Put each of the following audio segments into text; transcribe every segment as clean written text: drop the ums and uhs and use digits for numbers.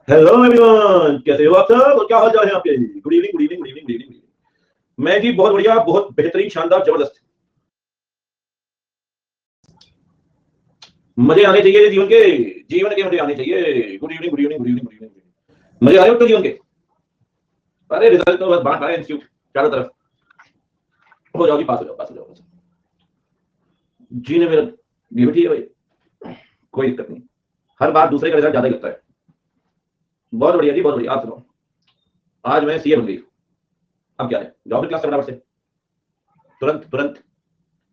Hello everyone, कैसे हो आप सब और क्या हाल चाल है आपके? Good evening, good evening, good evening, good evening. मैं जी बहुत बढ़िया, बहुत बेहतरीन, शानदार, जबरदस्त। मजे आने चाहिए जीवन के, जीवन के मजे आने चाहिए। Good evening, good evening, good evening, good evening. मजे आ रहे हो तो जीवन के? अरे रिजल्ट तो बस बांट रहा है इंस्टीट्यूट चारों तरफ। हो जाओगी, पास हो जाओ, पास हो जाओ। जीने मेरा ड्यूटी है भाई, कोई दिक्कत नहीं। हर बार दूसरे का रिजल्ट ज्यादा ही लगता है। बहुत बढ़िया जी, बहुत बढ़िया। आप सुनो, आज मैं सीए बन गई। अब क्या है, जॉब क्लास करना से तुरंत तुरंत।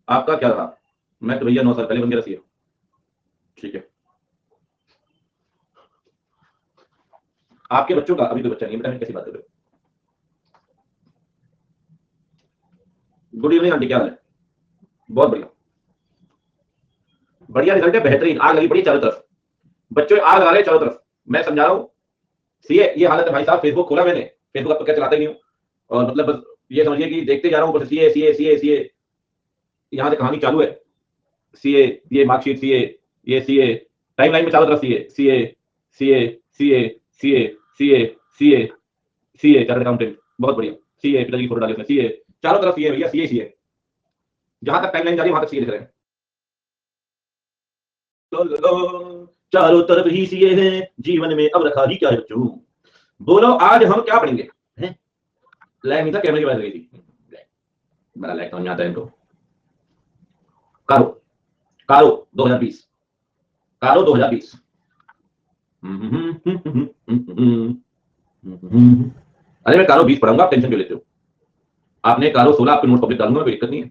आपका क्या रहा? मैं तो भैया 9 साल पहले बन गया सीए। ठीक है, आपके बच्चों का अभी तो बच्चा नहीं है बेटा, कैसी बात कर रहे हो? गुड इवनिंग आंटी, क्या हाल है? बहुत बढ़िया, बढ़िया रिजल्ट है, बेहतरीन। आग लगी पड़ी चारों तरफ, बच्चों आग लगा रहे हैं चारों तरफ। मैं समझा रहा हूँ, सीए ये हालत है भाई साहब। फेसबुक खोला मैंने, फेसबुक अब तो क्या चलाता ही नहीं हूँ। और मतलब बस ये समझिए कि देखते जा रहा हूँ, बस सीए सीए सीए सीए, यहाँ से कहानी चालू है। सीए, ये मार्कशीट सीए, ये सीए, टाइमलाइन में चारों तरफ CA CA CA CA CA CA CA CA, chartered accountant, बहुत बढ़िया। सीए, पिताजी की फोटो डाली उसमें, सीए, चारों तरफ सीए भैया, सीए सीए। जहां तक टाइमलाइन जा रही है वहां तक सीए दिख रहे हैं। लो, लो, लो, चारों तरफ ही सीए हैं, जीवन में अब रखा ही क्या है बच्चों। बोलो आज हम क्या पढ़ेंगे? लैग नहीं था, कैमरे की बात गई थी। बड़ा लैग समझ में आता है इनको। कारो, कारो 2020, कारो 2020। अरे मैं कारो 20 पढ़ाऊंगा, आप टेंशन क्यों लेते हो? आपने कारो 16 आपके नोट पब्लिक डालूंगा, कोई दिक्कत नहीं है।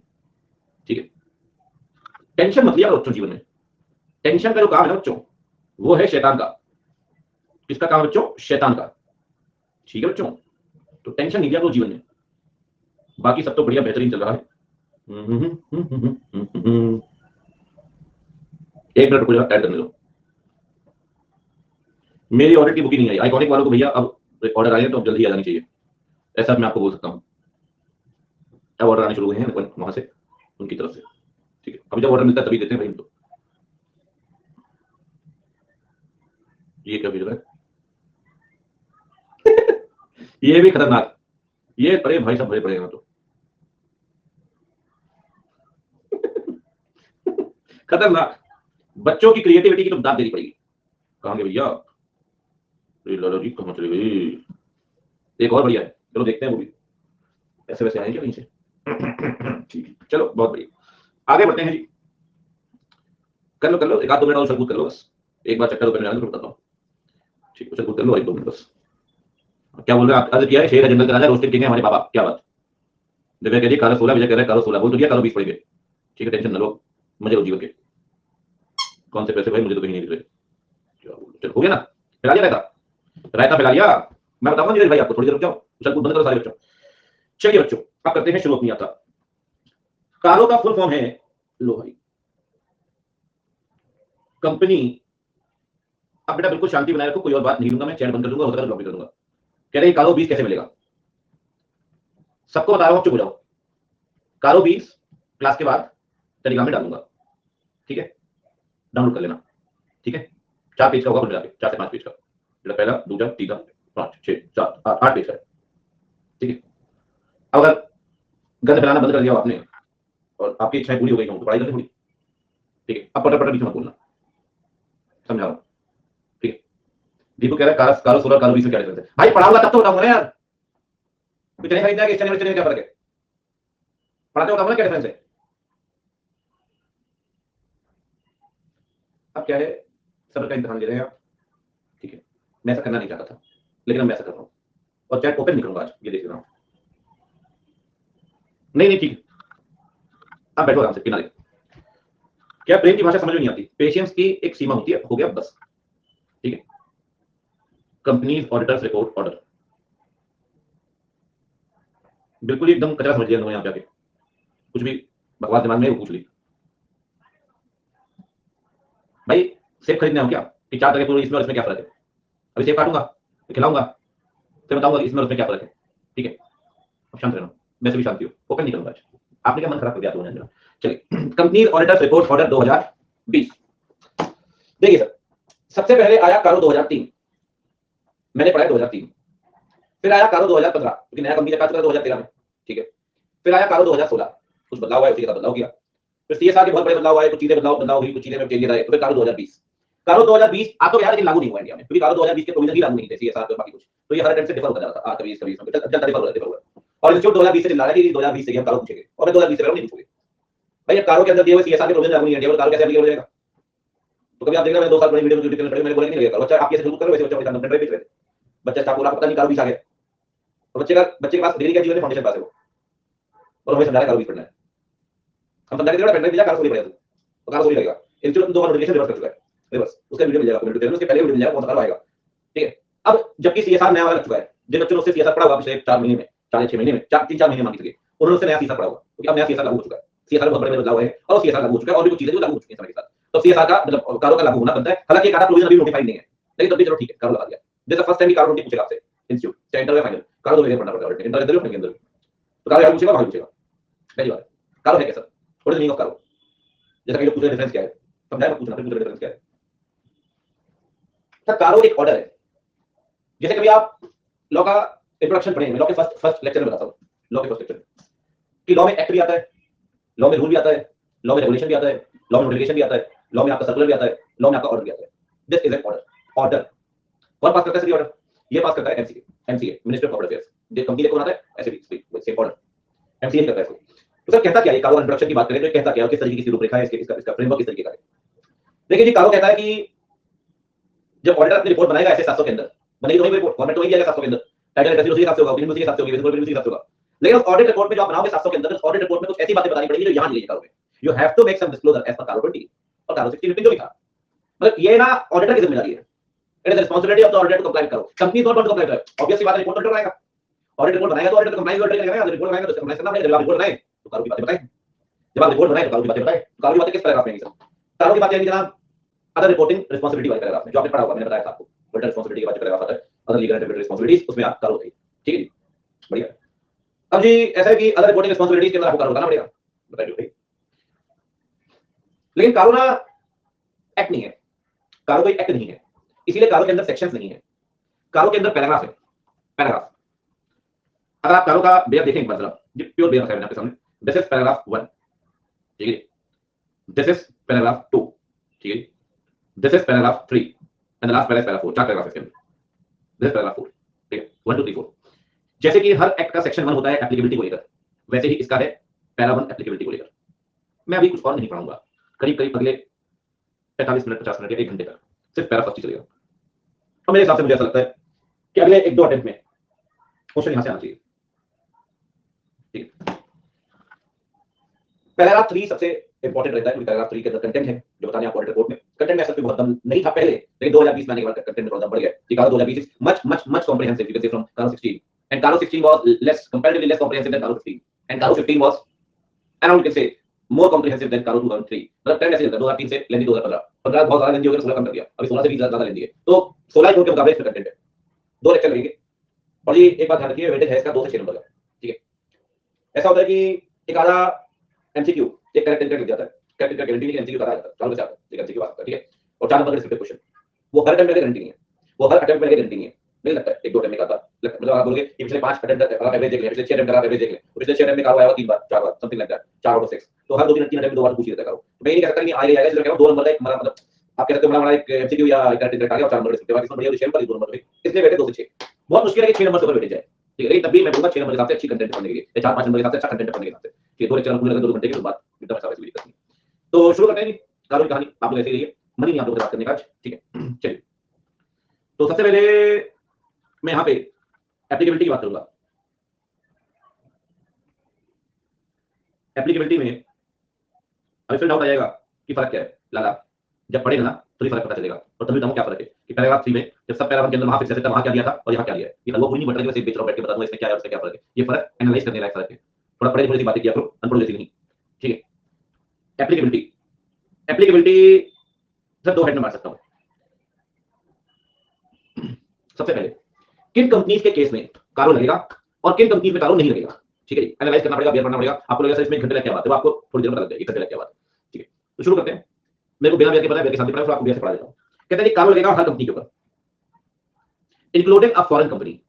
ठीक है, टेंशन मत लिया बच्चों जीवन में। टेंशन का जो काम है ना बच्चों, वो है शैतान का। किसका काम है बच्चों? शैतान का। ठीक है बच्चों, तो टेंशन नहीं लिया तो जीवन में, बाकी सब तो बढ़िया बेहतरीन चल रहा है। एक मिनट रुको जरा, ऐड करने दो। मेरी ऑर्डर की बुकिंग नहीं आई। आइकॉनिक वालों को भैया अब ऑर्डर आए हैं तो अब जल्दी आ जानी चाहिए, ऐसा मैं आपको बोल सकता हूँ। अब ऑर्डर आने शुरू हुए हैं वहां से, उनकी तरफ से। ठीक है, अभी जब ऑर्डर मिलता है तभी देते हैं भाई उनको। ये क्या भेज रहा है? ये भी खतरनाक। ये परे भाई साहब, भरे पड़े हैं तो खतरनाक। बच्चों की क्रिएटिविटी की तो दाद देनी पड़ेगी। कहांगे भैया? लाला जी कहाँ चले गई? एक और बढ़िया है, चलो देखते हैं वो भी। ऐसे वैसे आए क्या कहीं से? ठीक है, चलो बहुत बढ़िया, आगे बढ़ते हैं जी। कर लो कर लो, एक आध 2 मिनट और उछल कूद कर लो बस। एक बार चक्कर ऊपर में बताता हूँ। ठीक, उछल कूद कर लो 1-2 मिनट बस। क्या बोल रहे हैं आप? अर्ज किया है शेर है जंगल का राजा, रोस्टेड किंग है हमारे बाबा। क्या बात? दिव्या कह रही कारो 16, विजय कह रहा है कारो 16, बोल तो दिया कारो 20 पड़ेंगे। ठीक है, टेंशन न लो, मजे हो जीवन के। कौन से पैसे भाई, मुझे तो कहीं नहीं दिख रहे। क्या बोल, चलो हो गया ना? फैला लिया रायता, रायता फैला लिया। मैं बताऊंगा नीरज भाई आपको, थोड़ी देर रुक जाओ, उछल कूद बंद करो सारे बच्चों। चलिए बच्चों, अब करते हैं शुरू अपनी यात्रा। कारो का फुल फॉर्म है, लो भाई, कंपनी। अब बेटा बिल्कुल शांति बनाए रखो, कोई और बात नहीं लूंगा मैं, चैट बंद कर दूंगा, होता है लॉबी कर दूंगा। कह रहे कारो 20 कैसे मिलेगा? सबको बता रहा हूं, चुप हो जाओ। कारो 20 क्लास के बाद टेलीग्राम में डालूंगा। ठीक है, डाउनलोड कर लेना। ठीक है, 4 पेज का होगा कुल मिला के, 4 से 5 पेज का। मतलब पहला, दूसरा, तीसरा, 5, 6, 7, 8 पेज का है। ठीक है, अब अगर गंद फैलाना बंद कर दिया आपने और आपकी इच्छाएं पूरी हो गई हों तो पढ़ाई करनी थोड़ी। ठीक है, अब पटर पटर बीच में बोलना, समझा रहा हूँ। ठीक है, दीपू कह रहा है कारो 16 कारो 20 में क्या डिफरेंस है? भाई पढ़ाऊंगा तब तो बताऊंगा ना यार। कुछ नहीं खरीदना है कि स्टैंडर्ड में क्या फर्क है? पढ़ाते बताऊंगा ना क्या डिफरेंस है। अब क्या है, सब्र का इम्तिहान ले रहे हैं आप। ठीक है, मैं ऐसा करना नहीं चाहता था, लेकिन अब मैं ऐसा कर रहा हूँ और चैट ओपन नहीं करूंगा आज, ये देख रहा हूँ। नहीं नहीं ठीक है, आप बैठो आराम से किनारे। क्या प्रेम की भाषा समझ में नहीं आती? पेशेंस की एक सीमा होती है, हो गया बस। ठीक है, कंपनीज ऑडिटर्स रिपोर्ट ऑर्डर, बिल्कुल एकदम कचरा समझ लिया यहाँ पे आके। कुछ भी बकवास दिमाग में वो पूछ ली। भाई सेब खरीदने हो क्या कि 4 तरह के इसमें और इसमें क्या फर्क है? अभी सेब काटूंगा, खिलाऊंगा, फिर बताऊंगा इसमें और उसमें क्या फर्क है। ठीक है, अब शांत रहना, वैसे भी शांति हो, ओपन नहीं करूंगा आज। आपने क्या मन खराब कर दिया? चलिए, कंपनी ऑडिटर्स रिपोर्ट ऑर्डर 2020। देखिए सर, सबसे पहले आया कारो 2003। मैंने पढ़ा 2003। फिर आया कारो 2015 क्योंकि नया कंपनी का काज 2013 में, ठीक है। फिर आया कारो 2016, कुछ बदलाव आया, उसी के साथ बदलाव किया। फिर सीएसआर के बहुत बड़े बदलाव आए, कुछ चीजें बदलाव हुई, कुछ चीजें में चेंजेस आए। तो फिर कारो 2020, कारो 2020 आ तो गया लेकिन लागू नहीं हुआ इंडिया में, क्योंकि कारो 2020 के प्रोविजन ही लागू नहीं थे सीएसआर पे बाकी कुछ, तो ये हर टाइम से डिफर होता जाता था, कभी चलता डिफर हुआ। और इंस्टीट्यूट 2020 से चिल्ला रहा है कि 2020 से हम कारो पूछेंगे, और मैं 2020 से नहीं पूछूंगे भाई। अब कारो के अंदर दिए हुए सीएसआर के प्रोविजन लागू नहीं है, कारो कैसे एप्लीकेबल हो जाएगा? तो कभी आप देख रहे हैं 2 साल पहले वीडियो में मैंने बोला नहीं लगेगा, बच्चा आप कैसे शुरू करो वैसे बच्चा अपने सामने ड्राइव बेच रहे थे, बच्चा स्टाफ बोला पता नहीं कारो बीच आ गया, और बच्चे के पास डिग्री क्या जीवन फाउंडेशन पास है वो, और हमें समझा रहा है कारो बीच पढ़ना है। हम समझा के देगा पेन ड्राइव दिया, कारो सोली पड़ेगा, तो कारो सोली लगेगा। इंस्टीट्यूट में 2 बार नोटिफिकेशन रिवर्स कर चुका है, रिवर्स, उसका वीडियो मिल जाएगा आपको, उसके पहले वीडियो मिल जाएगा, कौन सा आएगा, ठीक है। अब जबकि सीएसआर नया वाला लग चुका है, जिन बच्चों ने उससे सीएसआर पढ़ा हुआ पिछले 4 महीने में, 4-6 महीने में, 3-4 महीने मान लीजिए, उन्होंने उससे नया सीएसआर पढ़ा हुआ, क्योंकि अब नया सीएसआर लागू हो चुका है। सीएसआर बहुत बड़े बदलाव है, और सीएसआर लागू हो चुका है, और भी कुछ चीजें जो लागू हो चुकी हैं समय के साथ। तो सीएसआर का मतलब कारो का लागू होना बनता है, हालांकि एक आधा प्रोविजन अभी नोटिफाइड नहीं है, लेकिन तब भी चलो ठीक है, कारो लगा दिया। जैसे फर्स्ट टाइम की कारो नोटिस पूछेगा आपसे इंस्टीट्यूट, चाहे इंटर या फाइनल, कारो तो पढ़ना पड़ता है, इंटर इंटरव्यू फाइनल, तो कारो पूछेगा, वहां पूछेगा। पहली बात कारो है क्या sir, what is meaning of कारो, जैसा कि लोग पूछ रहे डिफरेंस क्या है, समझाया पूछना, फिर पूछ डिफरेंस क्या है। सर कारो एक ऑर्डर है, जैसे कभी आप लॉ का इंट्रोडक्शन पढ़ेंगे, लॉ के फर्स्ट लेक्चर में बताता हूं, लॉ के फर्स्ट लेक्चर कि लॉ में एक्ट भी आता है, लॉ में रूल भी आता है, लॉ में रेगुलेशन भी आता है, लॉ में नोटिफिकेशन भी आता है, लॉ में आपका सर्कुलर भी आता है, लॉ में आपका ऑर्डर भी आता है। This is an order, order कौन पास करता है? ऑर्डर ये पास करता है MCA minister of corporate affairs, जो कंपनी को बनाता है ऐसे भी सेम ऑर्डर एमसीए करता है इसको। तो सर कहता क्या है, कारो इंट्रोडक्शन की बात करें तो कहता क्या है, किस तरीके की रूपरेखा है इसका फ्रेमवर्क किस तरीके का है। देखिए जी, कारो कहता है कि जब ऑडिटर अपनी रिपोर्ट बनाएगा ऐसे 700 के अंदर बनेगी, तो वही रिपोर्ट गवर्नमेंट तो वही दिया 700 के अंदर, टाइटल एड्रेस उसी हिसाब से होगा, ओपिनियन उसी हिसाब से होगी, विजिबल उसी हिसाब से होगा। लेकिन उस ऑडिट रिपोर्ट में जो आप बनाओगे 700 के अंदर, उस ऑडिट रिपोर्ट में कुछ ऐसी बातें बतानी पड़ेगी जो यहां नहीं लिखी कारो में। You have to make some disclosure as per CARO 20 और कारो 16 जो भी था। मतलब ये ना ऑडिटर की जिम्मेदारी है, it is responsibility of the auditor to comply करो। Company not going to comply, obviously बात है, रिपोर्ट ऑडिटर बनाएगा, ऑडिट रिपोर्ट बनाएगा तो ऑडिटर कंप्लाई ऑडिटर करेगा, रिपोर्ट बनाएगा तो कंप्लाई करना पड़ेगा। जब आप रिपोर्ट बनाए तो कारो की बातें बताएं, जब आप रिपोर्ट बनाए तो कारो की बातें बताएं। कारो की बातें किस पैराग्राफ में आएंगी सर? कारो की बातें आएंगी जनाब अदर रिपोर्टिंग रिस्पांसिबिलिटी वाले पैराग्राफ में, जो आपने पढ़ा होगा, मैंने बताया था आपको, ऑडिटर रिस्पांसिबिलिटी के बाद जो पैराग्राफ आता है other legal and regulatory responsibilities, उसमें आप कारो होगी, ठीक है जी, बढ़िया। अब जी ऐसा है कि अदर रिपोर्टिंग रिस्पांसिबिलिटीज के अंदर आपको कारो बताना पड़ेगा, बताइए भाई। लेकिन कारो ना एक्ट नहीं है, कारो कोई एक्ट नहीं है, इसीलिए कारो के अंदर सेक्शंस नहीं है, कारो के अंदर पैराग्राफ है, पैराग्राफ। अगर आप कारो का बेयर देखेंगे मतलब ये प्योर बेयर है आपके सामने, दिस इज पैराग्राफ 1, ठीक है, दिस इज पैराग्राफ 2, ठीक है, this is paragraph 3 and the last paragraph 4, 4 paragraph इसके अंदर, दिस इज पैराग्राफ 4, ठीक है, 1 2 3 4। जैसे कि हर एक्ट का सेक्शन 1 होता है एप्लीकेबिलिटी को लेकर, वैसे ही इसका है पैरा 1 एप्लीकेबिलिटी को लेकर। मैं अभी कुछ और नहीं पढ़ाऊंगा, करीब करीब अगले 45 मिनट 50 मिनट या 1 घंटे तक सिर्फ पैरा फर्स्ट ही चलेगा। और मेरे हिसाब से मुझे ऐसा लगता है कि अगले 1-2 अटेम्प्ट में क्वेश्चन यहां से आना चाहिए, ठीक है। पैराग्राफ 3 सबसे इंपॉर्टेंट रहता है, क्योंकि पैराग्राफ 3 के अंदर कंटेंट है जो बताने आपको ऑडिट रिपोर्ट में। कंटेंट में असल में बहुत दम नहीं था पहले, लेकिन 2020 में आने के बाद कंटेंट में थोड़ा दम बढ़ गया। ये CARO 2020 is much comprehensive, you can say from CARO 16, and CARO 16 was less, comparatively less comprehensive than CARO 15, and कारो 15 was around, can say more comprehensive than कारो 2003। मतलब ट्रेंड ऐसे चलता है 2003 से लेंदी 2015, 15 बहुत ज्यादा लेंदी हो गया, 16 कम कर दिया, अभी 16 से 20 ज्यादा लेंदी है, तो 16 के मुकाबले इसमें कंटेंट है। 2 लेक्चर लगेंगे, और ये एक बात ध्यान रखिए, वेटेज है इसका 2 से 6 नंबर का, ठीक है। ऐसा होता है कि एक आधा एमसीक्यू एक करेक्ट लिख जाता है, करेक्ट का गारंटी नहीं, एमसीक्यू करा जाता है, 4 बजे आता है, ठीक है, एमसीक्यू आता है, ठीक है, और 4 नंबर का डिस्क्रिप्टिव क्वेश्चन, वो हर अटेम्प्ट में गारंटी नहीं है, वो हर अटेम्प्ट में गारंटी नहीं है, नहीं लगता है 1-2 अटेम्प्ट में आता है। मतलब आप बोलोगे कि पिछले 5 अटेम्प्ट अगर एवरेज देख ले, पिछले 6 अटेम्प्ट अगर एवरेज देख ले, तो पिछले 6 अटेम्प्ट में कारो आया 3 बार 4 बार something like that, 4 out of 6, तो हर 2-3 अटेम्प्ट में 2 बार पूछ ही देता है कारो। मैं ये नहीं कह सकता कि आ जाएगा, इसलिए कह रहा हूं 2 नंबर का एक हमारा मतलब आप कह सकते हो हमारा एक एमसीक्यू या एक करेक्ट आ गया और 4 नंबर डिस्क्रिप्टिव आ गया, इसमें बढ़िया शेयर कर 2 नंबर में, इसलिए वेटेज 2 से 6। बहुत मुश्किल है कि 6 नंबर से ऊपर वेटेज जाए, ठीक है, लेकिन तब भी मैं बोलूंगा 6 नंबर के हिसाब से अच्छी कंटेंट पढ़ने के लिए, या 4-5 नंबर के हिसाब से अच्छा कंटेंट पढ़ने के हिसाब से, ठीक है। 2 लेक्चर पूरे 2 घंटे के बाद इतना पैसा वैसे भी दिक्कत नहीं। तो शुरू करते हैं जी, कारो की कहानी आप लोग ऐसे ही रहिए, मन ही नहीं आप लोगों से बात करने का आज, ठीक है। चलिए, तो सबसे पहले मैं यहाँ पे एप्लीकेबिलिटी की बात करूंगा। एप्लीकेबिलिटी में अभी फिर डाउट आ जाएगा कि फर्क क्या है, लाला जब पढ़ेगा ना तो ही फर्क पता चलेगा, और तभी बताऊं क्या फर्क है कि पैराग्राफ 3 में जब सब पैराग्राफ के अंदर वहां फिक्स था, वहां क्या दिया था और यहाँ क्या दिया है, ये वो नहीं बता कि बेच रहा हूं बैठ के बता दूं इसमें क्या है और इसमें क्या फर्क है। ये फर्क एनालाइज करने लायक फर्क है, थोड़ा पढ़े थोड़ी सी बातें किया करो, अनपढ़ जैसी नहीं, ठीक है। एप्लीकेबिलिटी, एप्लीकेबिलिटी सर 2 हेड में मार सकता हूं। सबसे पहले किन कंपनीज के केस में कारो लगेगा और किन कंपनीज में कारो नहीं लगेगा, ठीक है, एनालाइज करना पड़ेगा, बेयर करना पड़ेगा। आपको लगेगा सर इसमें 1 घंटे लग क्या बात है, वो आपको थोड़ी देर में पता लग जाएगी 1 घंटे लग क्या बात है, ठीक है। तो शुरू करते हैं, मेरे को बिना बेयर के पता है, बेयर के साथ पढ़ा है, आपको बेयर से पढ़ा देता हूं। कहते हैं कि कारो लगेगा हर कंपनी के ऊपर, इंक्लूडिंग अ फॉरेन कंपनी।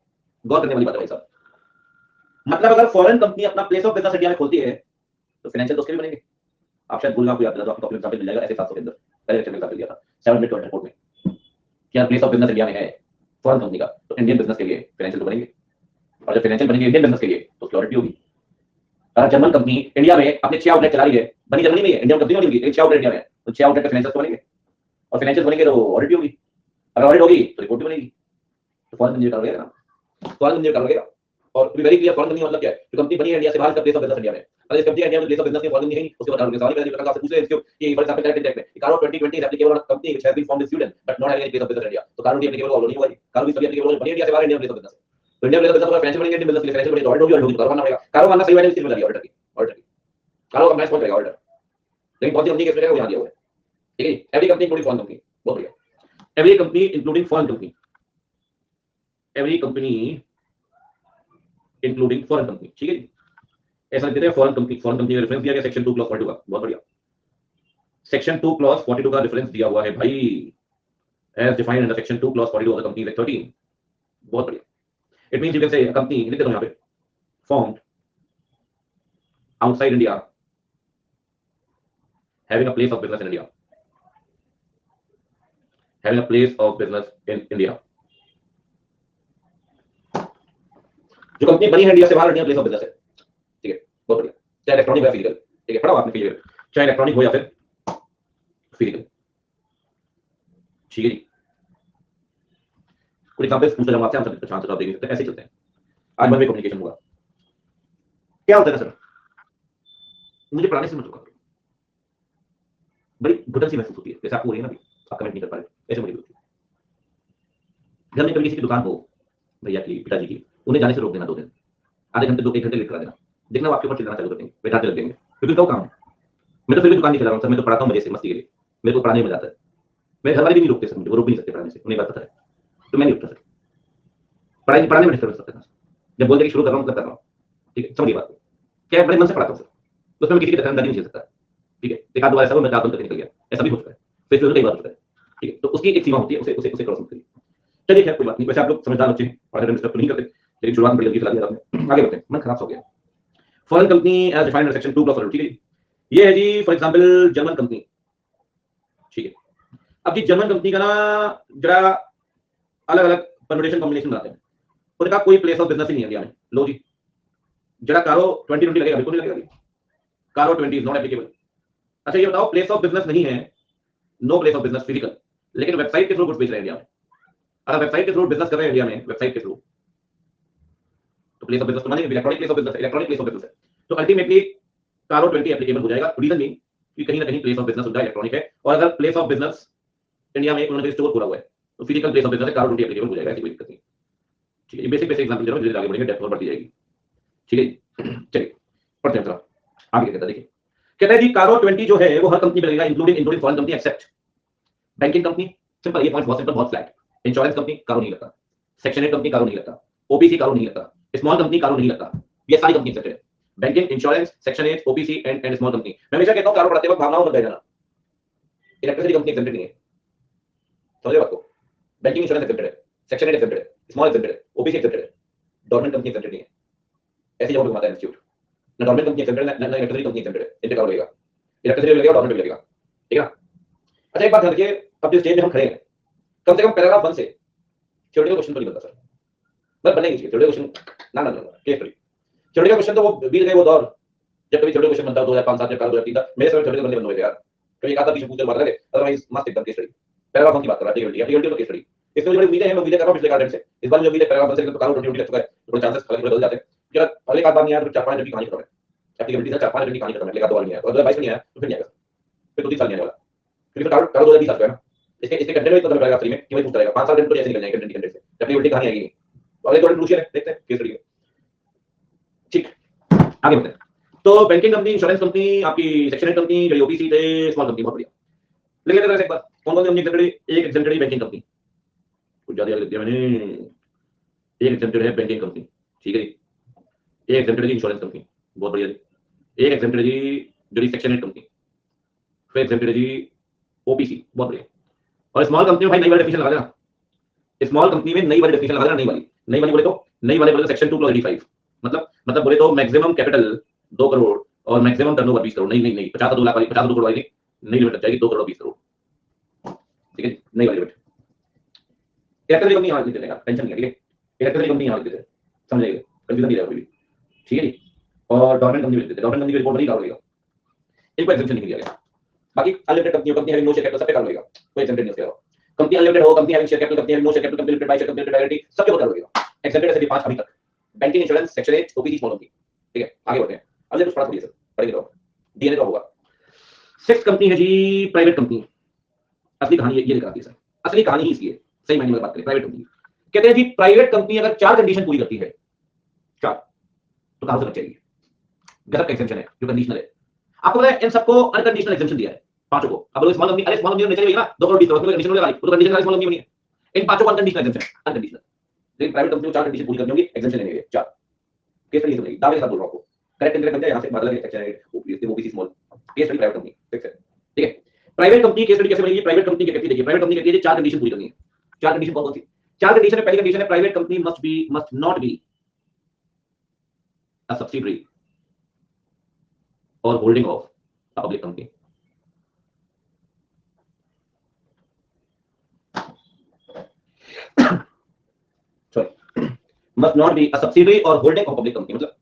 गौर करने वाली बात है भाई साहब। मतलब अगर फॉरेन कंपनी अपना प्लेस ऑफ बिजनेस इंडिया में खोलती है तो फाइनेंशियल तो उसके भी बनेंगे। आप शायद भूल गए, आपको याद दिला दो, आपको डॉक्यूमेंट एग्जांपल मिल जाएगा ऐसे 700 के अंदर पहले लेक्चर में एग्जांपल दिया था 700 रिपोर्ट में कि यार प्लेस ऑफ बिजनेस इंडिया में है फॉरेन कंपनी का, तो इंडियन बिजनेस के लिए फाइनेंशियल तो बनेंगे, और जब फाइनेंशियल बनेंगे इंडियन बिजनेस के लिए तो सिक्योरिटी होगी। अगर जर्मन कंपनी इंडिया में अपने 6 आउटलेट चला रही है, बनी जर्मनी में है, इंडियन कंपनी होगी, 6 आउटलेट इंडिया में, तो 6 आउटलेट के फाइनेंशियल तो बनेंगे, और फाइनेंशियल बनेंगे तो ऑडिट होगी, अगर ऑडिट होगी तो रिपोर्ट भी बनेगी, तो फॉरेन कंपनी कर लगेगा ना, फॉरेन कंपनी कर लगेगा। और to be very clear, foreign company मतलब क्या है? जो कंपनी बनी है इंडिया से बाहर, का प्लेस ऑफ बिजनेस इंडिया में। अगर इस कंपनी इंडिया में प्लेस ऑफ बिजनेस में फॉरेन कंपनी है, उसके बाद सवाल करेंगे, प्रकार से पूछ ले इसको कि फॉर एग्जांपल डायरेक्ट इंडेक्स में CARO 2020 is applicable on a company which has been formed in Sweden but not having any place of business India, तो कारो भी एप्लीकेबल ऑल नहीं हुआ, कारो भी सभी एप्लीकेबल बनी इंडिया से बाहर, इंडिया प्लेस ऑफ बिजनेस। तो India place of business financial बनेंगे, इंडियन बिजनेस के फाइनेंशियल बनेंगे, ऑडिट होगी, ऑडिट कारो मानना पड़ेगा, कारो मानना सही वाली स्थिति में लगी ऑडिटर की, ऑडिटर की कारो का मैच करेगा ऑडिटर, लेकिन कौन सी कंपनी के इसमें वो यहां दिया हुआ है, ठीक है? Every company including foreign company, बहुत बढ़िया, every company including foreign company, every company including foreign company, ठीक है? ऐसा लिख देते हैं फॉरेन कंपनी का रेफरेंस दिया गया सेक्शन 2 क्लॉज 42 का, बहुत बढ़िया, सेक्शन 2 क्लॉज 42 का रेफरेंस दिया हुआ है भाई, as defined under section 2 clause 42 of the company act 13, बहुत बढ़िया। It means you can say company लिख देता हूं यहां पे, formed outside India having a place of business in India, having a place of business in India, जो company बनी है इंडिया से बाहर, इंडिया प्लेस ऑफ बिजनेस है, ठीक है? बहुत बढ़िया, चाहे इलेक्ट्रॉनिक या फिजिकल, ठीक है? पढ़ा आपने क्लियर, चाहे इलेक्ट्रॉनिक हो या फिर फिजिकल, ठीक है जी? कुछ एग्जांपल्स पूछ रहा हूं आपसे, हम सब आंसर दे सकते हैं, ऐसे चलते हैं, आज मन में कम्युनिकेशन होगा। क्या होता है ना सर, मुझे पढ़ाने से मतलब बड़ी घुटन सी महसूस होती है, जैसे आपको हो रही है ना, आप कमेंट नहीं कर पा रहे, ऐसे मुझे होती है। घर में कभी किसी की दुकान हो, भैया की, पिताजी की, उन्हें जाने से रोक देना 2 दिन, आधे घंटे 1 घंटे लेट करा देना, देखना वो आपके ऊपर चिल्लाना चालू कर देंगे, बैठाते लग देंगे, क्योंकि उनका काम है। मैं तो फिर भी दुकान नहीं चला रहा हूँ सर, मैं तो पढ़ाता हूँ मजे से, मस्ती के लिए, मेरे को पढ़ाने में मजा आता है, मेरे घर वाले भी नहीं रोकते सर मुझे, वो रोक भी नहीं सकते पढ़ाने से, उन्हें बात पता है, तो मैं नहीं रुकता सर, पढ़ाने में डिस्टर्ब करते हैं, जब बोलते कि शुरू कर रहा हूँ मतलब कर रहा हूँ, ठीक है? समझिए बात को, क्या बड़े मन से पढ़ाता हूँ सर, उसमें किसी की दखलंदाजी नहीं झेल सकता, ठीक है? एक आध बार ऐसा हुआ मैं दांत बंद करके निकल गया, ऐसा भी हो चुका है, फेस टू कई बार हो चुका है, ठीक है? तो उसकी एक सीमा होती है, उसे उसे उसे क्रॉस मत करिए। चलिए खैर कोई बात नहीं, वैसे आप लोग समझदार बच्चे हैं, पढ़ाई डिस्टर्ब नहीं करते, लेकिन शुरुआत में बड़ी जल्दी चला दिया आपने, आगे बढ़ते हैं, मन खराब हो गया। Foreign company as defined under section 2 clause 42, ठीक है? ये है जी फॉर एग्जांपल जर्मन कंपनी, ठीक है? अब जी जर्मन कंपनी का ना जरा अलग अलग परम्यूटेशन कॉम्बिनेशन बनाते हैं, उन्होंने कहा कोई प्लेस ऑफ बिजनेस ही नहीं है इंडिया में, लो जी जरा कारो 2020 लगेगा, बिल्कुल नहीं लगेगा, कारो 20 इज नॉट एप्लीकेबल। अच्छा ये बताओ, प्लेस ऑफ बिजनेस नहीं है, no place of business physical, लेकिन वेबसाइट के थ्रू कुछ बेच रहे हैं इंडिया में, अगर वेबसाइट के थ्रू बिजनेस कर रहे हैं इंडिया में, वेबसाइट के थ्रू, तो प्लेस ऑफ बिजनेस तो मानेंगे, electronic place of business, electronic place of business है, तो अल्टीमेटली कारो 20 एप्लीकेबल हो जाएगा, रीजन नहीं कि कहीं ना कहीं प्लेस ऑफ बिजनेस उनका इलेक्ट्रॉनिक है, और अगर प्लेस ऑफ बिजनेस इंडिया में उन्होंने स्टोर खोला हुआ है तो फिजिकल प्लेस ऑफ बिजनेस कारो 20 एप्लीकेबल हो जाएगा, ऐसी कोई दिक्कत नहीं, ठीक है? बेसिक बेसिक एग्जांपल दे रहा हूं, धीरे आगे बढ़ेंगे, डेप्थ और बढ़ती जाएगी, ठीक है? चलिए पढ़ते हैं जरा आगे क्या कहता है, देखिए कहता है जी कारो 20 जो है वो हर कंपनी में लगेगा, including foreign company except banking company, simple, ये पॉइंट बहुत सिंपल, बहुत फ्लैट, इंश्योरेंस कंपनी कारो नहीं लगता, सेक्शन 8 कंपनी कारो नहीं लगता, ओपीसी कारो नहीं लगता, स्मॉल कंपनी कारो नहीं लगता, ये सारी कंपनी एक्सेप्टेड है, banking, insurance, section 8, OPC and small company. मैं हमेशा कहता हूं कारो पढ़ाते वक्त भावनाओं मत बह जाना, इलेक्ट्रिसिटी कंपनी एक्सेप्टेड नहीं है, समझे बात को? बैंकिंग इंश्योरेंस एक्सेप्टेड है, सेक्शन 8 एक्सेप्टेड है, स्मॉल एक्सेप्टेड है, ओपीसी एक्सेप्टेड है, गवर्नमेंट कंपनी एक्सेप्टेड नहीं है, ऐसी जगह पे घुमाता है इंस्टीट्यूट, ना गवर्नमेंट कंपनी एक्सेप्टेड है, ना इलेक्ट्रिसिटी कंपनी एक्सेप्टेड है, इन पे कारो लगेगा, इलेक्ट्रिसिटी लगेगा, गवर्नमेंट भी लगेगा, ठीक है ना? अच्छा एक बात ध्यान रखिए, अब जिस स्टेज में हम खड़े हैं, कम से कम पैराग्राफ 1 से थ्योरेटिकल क्वेश्चन तो नहीं बनता सर, बस बनने चाहिए थ्योरेटिकल क्वेश्चन, ना केस स्टडी, थ्योरेटिकल क्वेश्चन तो वो बीत गए वो दौर, जब कभी थ्योरेटिकल क्वेश्चन बनता 2005 7 2003 था, मेरे समय थ्योरेटिकल बनने बंद हो गए यार, तो एक आधा बीच में पूछ मार लगे, अदरवाइज मस्त एकदम केस स्टडी, पैराग्राफ 1 की बात कर रहा है, टीएलटी तो केस स्टडी, इसमें बड़ी उम्मीदें हैं, मैं उम्मीदें कर रहा हूं पिछले गार्डन से, इस बार जो उम्मीदें पैराग्राफ 1 से तो कारो 20 लग चुका है, थोड़े चांसेस अलग बदल जाते हैं, जरा अगली बात नहीं यार, 4-5 दिन की कहानी खत्म है, एप्लीकेबिलिटी से 4-5 दिन की कहानी खत्म है, लेगा 2 बार नहीं आया, और 2022 में नहीं आया तो फिर नहीं आएगा, फिर 2-3 साल नहीं आने वाला, क्योंकि कारो 2020 आ चुका है ना, इसके कंटेंट में तो पता लगेगा फ्री में कि भाई पूछता रहेगा 5 साल दिन तो ऐसे निकल जाएंगे कंटेंट से, एप्लीकेबिलिटी कहानी आएगी नहीं, तो अगले थोड़े क्रूशियल है, देखते हैं केस स्टडी, ठीक, आगे बढ़ते हैं। तो बैंकिंग कंपनी, इंश्योरेंस कंपनी, आपकी सेक्शन 8 कंपनी, जो ओपीसी थे, स्मॉल कंपनी, बहुत बढ़िया। लिख लेते हैं एक बार, कौन कौन सी कंपनी एक्सेप्टेड? एक एक्सेप्टेड बैंकिंग कंपनी, कुछ ज्यादा लिख दिया मैंने, एक एक्सेप्टेड है बैंकिंग कंपनी, ठीक है जी, एक एक्सेप्टेड है इंश्योरेंस कंपनी, बहुत बढ़िया जी, एक एक्सेप्टेड है जो सेक्शन 8 कंपनी, फिर एक्सेप्टेड है जी ओपीसी, बहुत बढ़िया, और स्मॉल कंपनी में भाई नई वाला डेफिनेशन लगा देना, स्मॉल कंपनी में नई वाली डेफिनेशन लगा देना, नई वाली बोले तो सेक्शन 2 क्लॉज 85, मतलब बोले तो मैक्सिमम कैपिटल 2 करोड़ और मैक्सिमम टर्नओवर 20 करोड़। नहीं 52 लाख वाली, 52 करोड़ वाली नई लिमिट लग जाएगी, 2 करोड़ 20 करोड़, ठीक है, नई वाली लिमिट। इलेक्ट्रिक कंपनी यहाँ लिख देगा, टेंशन नहीं है, ठीक है, इलेक्ट्रिक कंपनी यहाँ लिख देते हैं, समझ जाइए, कंफ्यूजन नहीं रहेगा कोई भी, ठीक है जी। और गवर्नमेंट कंपनी लिख देते हैं, गवर्नमेंट कंपनी की रिपोर्ट नहीं डाल देगा, इनको एग्जेम्पशन नहीं दिया गया। बाकी unlimited company having no share capital सब पे डाल देगा, कोई एग्जेम्पटेड नहीं होगा। कंपनी अनलिमिटेड हो, company having share capital, company having no share capital, company limited by share, company limited directly, सबके ऊपर डाल देगा। एग्जेम्पटेड ऐसे भी 5 अभी तक, banking, insurance, section 8, OPC, small company, ठीक है, आगे बढ़ते हैं। अब ये कुछ पढ़ा थोड़ी है सर, पढ़ेंगे तो डीएनए तो होगा। 6 कंपनी है जी प्राइवेट कंपनी। असली कहानी ये लिखा है सर, असली कहानी ही इसकी है, सही मायने में बात करें प्राइवेट कंपनी। कहते हैं जी प्राइवेट कंपनी अगर 4 कंडीशन पूरी करती है, 4, तो कहां से लग जाएगी? गलत का एग्जेम्पशन है जो कंडीशनल है। आपको पता है इन सबको अनकंडीशनल एग्जेम्पशन दिया है, पांचों को। अब स्मॉल कंपनी, अरे स्मॉल कंपनी नीचे ना 2 करोड़ 20 करोड़ कंडीशन होगा, वो तो कंडीशन वाली स्मॉल कंपनी नहीं है। इन पांचों को अनकंडीशनल एग्जेम्पशन, अनकंडीशनल। लेकिन प्राइवेट कंपनी को 4 कंडीशन पूरी करनी होगी, एग्जेम्पशन लेने के 4 केस स्टडी समझिए, दावे के साथ बोल रहा हूं आपको, करेक्ट इंटरेक्ट करते हैं यहां से मतलब है section 8 OBC small case study private company, ठीक है। प्राइवेट कंपनी केस स्टडी कैसे बनेगी? प्राइवेट कंपनी की कहती है, देखिए प्राइवेट कंपनी कहती है 4 कंडीशन पूरी करनी है। 4 कंडीशन कौन सी? 4 कंडीशन है। पहली कंडीशन है private company must not be a subsidiary or holding of a public company. Sorry, must not be a subsidiary or holding of public company. मतलब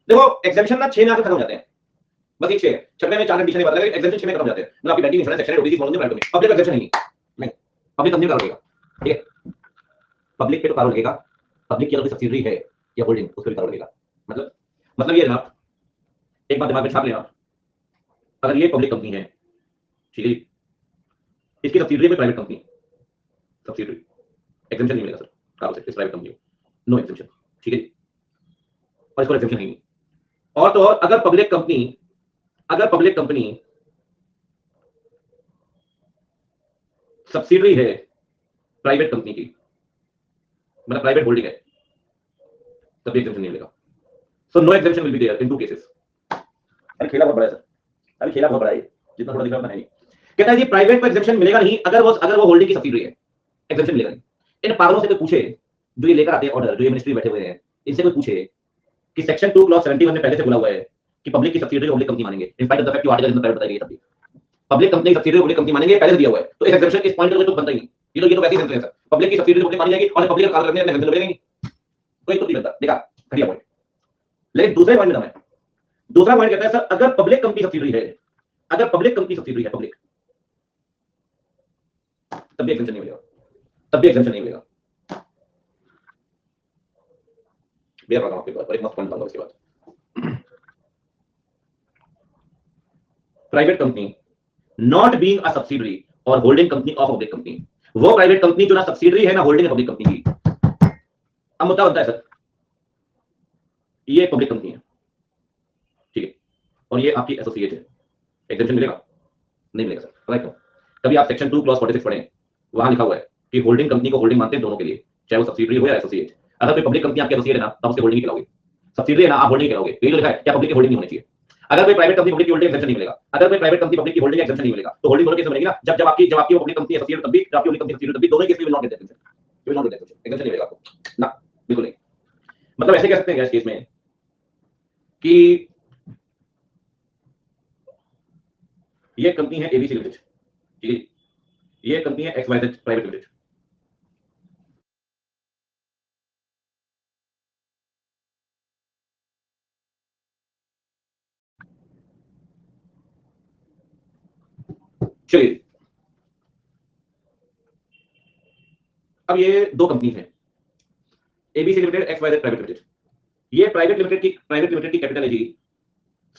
देखो एग्जेम्पशन ना 6 में आकर खत्म हो जाते हैं, बस ये 6 है। 6वें में 4 कंडीशन है, बताया एग्जेम्पशन 6 में खत्म हो जाते हैं। मतलब आपकी banking, insurance, section 8, OBC, small company, private company, public exemption नहीं, पब्लिक कंपनी का लगेगा, ठीक है। पब्लिक पे तो कार्य लगेगा, पब्लिक की अगर सब्सिडियरी है या होल्डिंग, उस पर भी कार्य लगेगा। मतलब ये जनाब, एक बात दिमाग में छाप लेना, अगर ये पब्लिक कंपनी है, ठीक है, इसकी सब्सिडियरी में प्राइवेट कंपनी, सब्सिडियरी एग्जेम्पशन नहीं मिलेगा सर कार्य से, इस प्राइवेट कंपनी को नो एग्जेम्पशन, ठीक है, और इसको एग्जेम्पशन नहीं। और तो और अगर पब्लिक कंपनी सब्सिडियरी है प्राइवेट कंपनी की, मतलब प्राइवेट होल्डिंग है, तब एग्जेम्पशन नहीं मिलेगा। So no exemption will be there in 2 cases. अरे खेला बहुत बड़ा है सर, अभी खेला बहुत बड़ा है, जितना थोड़ा दिख रहा है नहीं। कहता है जी प्राइवेट को एग्जेम्पशन मिलेगा नहीं अगर वो होल्डिंग की सब्सिडियरी है, एग्जेम्पशन मिलेगा नहीं। इन पागलों से कोई पूछे, जो ये लेकर आते हैं ऑर्डर, जो ये मिनिस्ट्री बैठे हुए हैं, इनसे कोई पूछे कि सेक्शन 2 क्लॉज 71 में पहले से बोला हुआ है कि पब्लिक की सब्सिडियरी पब्लिक कंपनी मानेंगे, in spite of the fact कि आर्टिकल में प्राइवेट बताई गई तब पब्लिक कंपनी की सब्सिडियरी पब्लिक कंपनी मानेंगे, पहले से दिया हुआ है। तो इस एग्जेम्पशन इस पॉइंट पे तो बनता ही नहीं, ये तो वैसे ही सेंस है सर, पब्लिक की सब्सिडियरी पब्लिक मानी जाएगी और पब्लिक का कार्य करने में एग्जेम्पशन मिलेगा नहीं, कोई तो नहीं बनता। देखा घटिया पॉइंट। लेकिन दूसरे पॉइंट में दम है। दूसरा पॉइंट कहता है सर अगर पब्लिक कंपनी सब्सिडियरी है, अगर पब्लिक कंपनी सब्सिडियरी है पब्लिक, तब भी एग्जेम्पशन नहीं मिलेगा, तब भी एग्जेम्पशन नहीं मिलेगा। बेर बताऊं आपके बाद, और एक मस्त पॉइंट बताऊंगा उसके बाद। Private company not being a subsidiary or holding company of public company, वो प्राइवेट कंपनी जो ना सब्सिडियरी है ना होल्डिंग है पब्लिक कंपनी की। अब मुद्दा बनता है सर, ये पब्लिक कंपनी है, ठीक है, और ये आपकी एसोसिएट है, एग्जेम्पशन मिलेगा? नहीं मिलेगा सर, राइट। कभी आप सेक्शन 2 क्लॉज 46 पढ़ें, वहां लिखा हुआ है कि होल्डिंग कंपनी को होल्डिंग मानते हैं दोनों के लिए, चाहे वो सब्सिडियरी हो या एसोसिएट। अगर कोई पब्लिक कंपनी आपकी एसोसिएट है ना, तब उसके होल्डिंग कहलाओगे, सब्सिडियरी है ना आप होल्डिंग कहलाओगे। ये जो लिखा है क्या पब्लिक की होल्डिंग नहीं होनी चाहिए। अगर कोई प्राइवेट कंपनी पब्लिक की होल्डिंग एग्जेम्पशन नहीं मिलेगा, अगर कोई प्राइवेट कंपनी पब्लिक की होल्डिंग एग्जेम्पशन नहीं मिलेगा, तो होल्डिंग दोनों केस में मिलेगी ना, जब आपकी वो पब्लिक कंपनी एसोसिएट, तब भी जब आपकी होल्डिंग कंपनी सब्सिडियरी, तब भी दोनों केस में not gate exemption, will not gate exemption नहीं मिलेगा आपको ना, बिल्कुल नहीं। मतलब ऐसे कह सकते हैं इस केस में कि ये कंपनी है एबीसी लिमिटेड, ठीक है, ये कंपनी है एक्सवाईजेड प्राइवेट लिमिटेड, चलिए। अब ये 2 कंपनी है, ABC limited, XYZ private limited. ये प्राइवेट लिमिटेड की कैपिटल है जी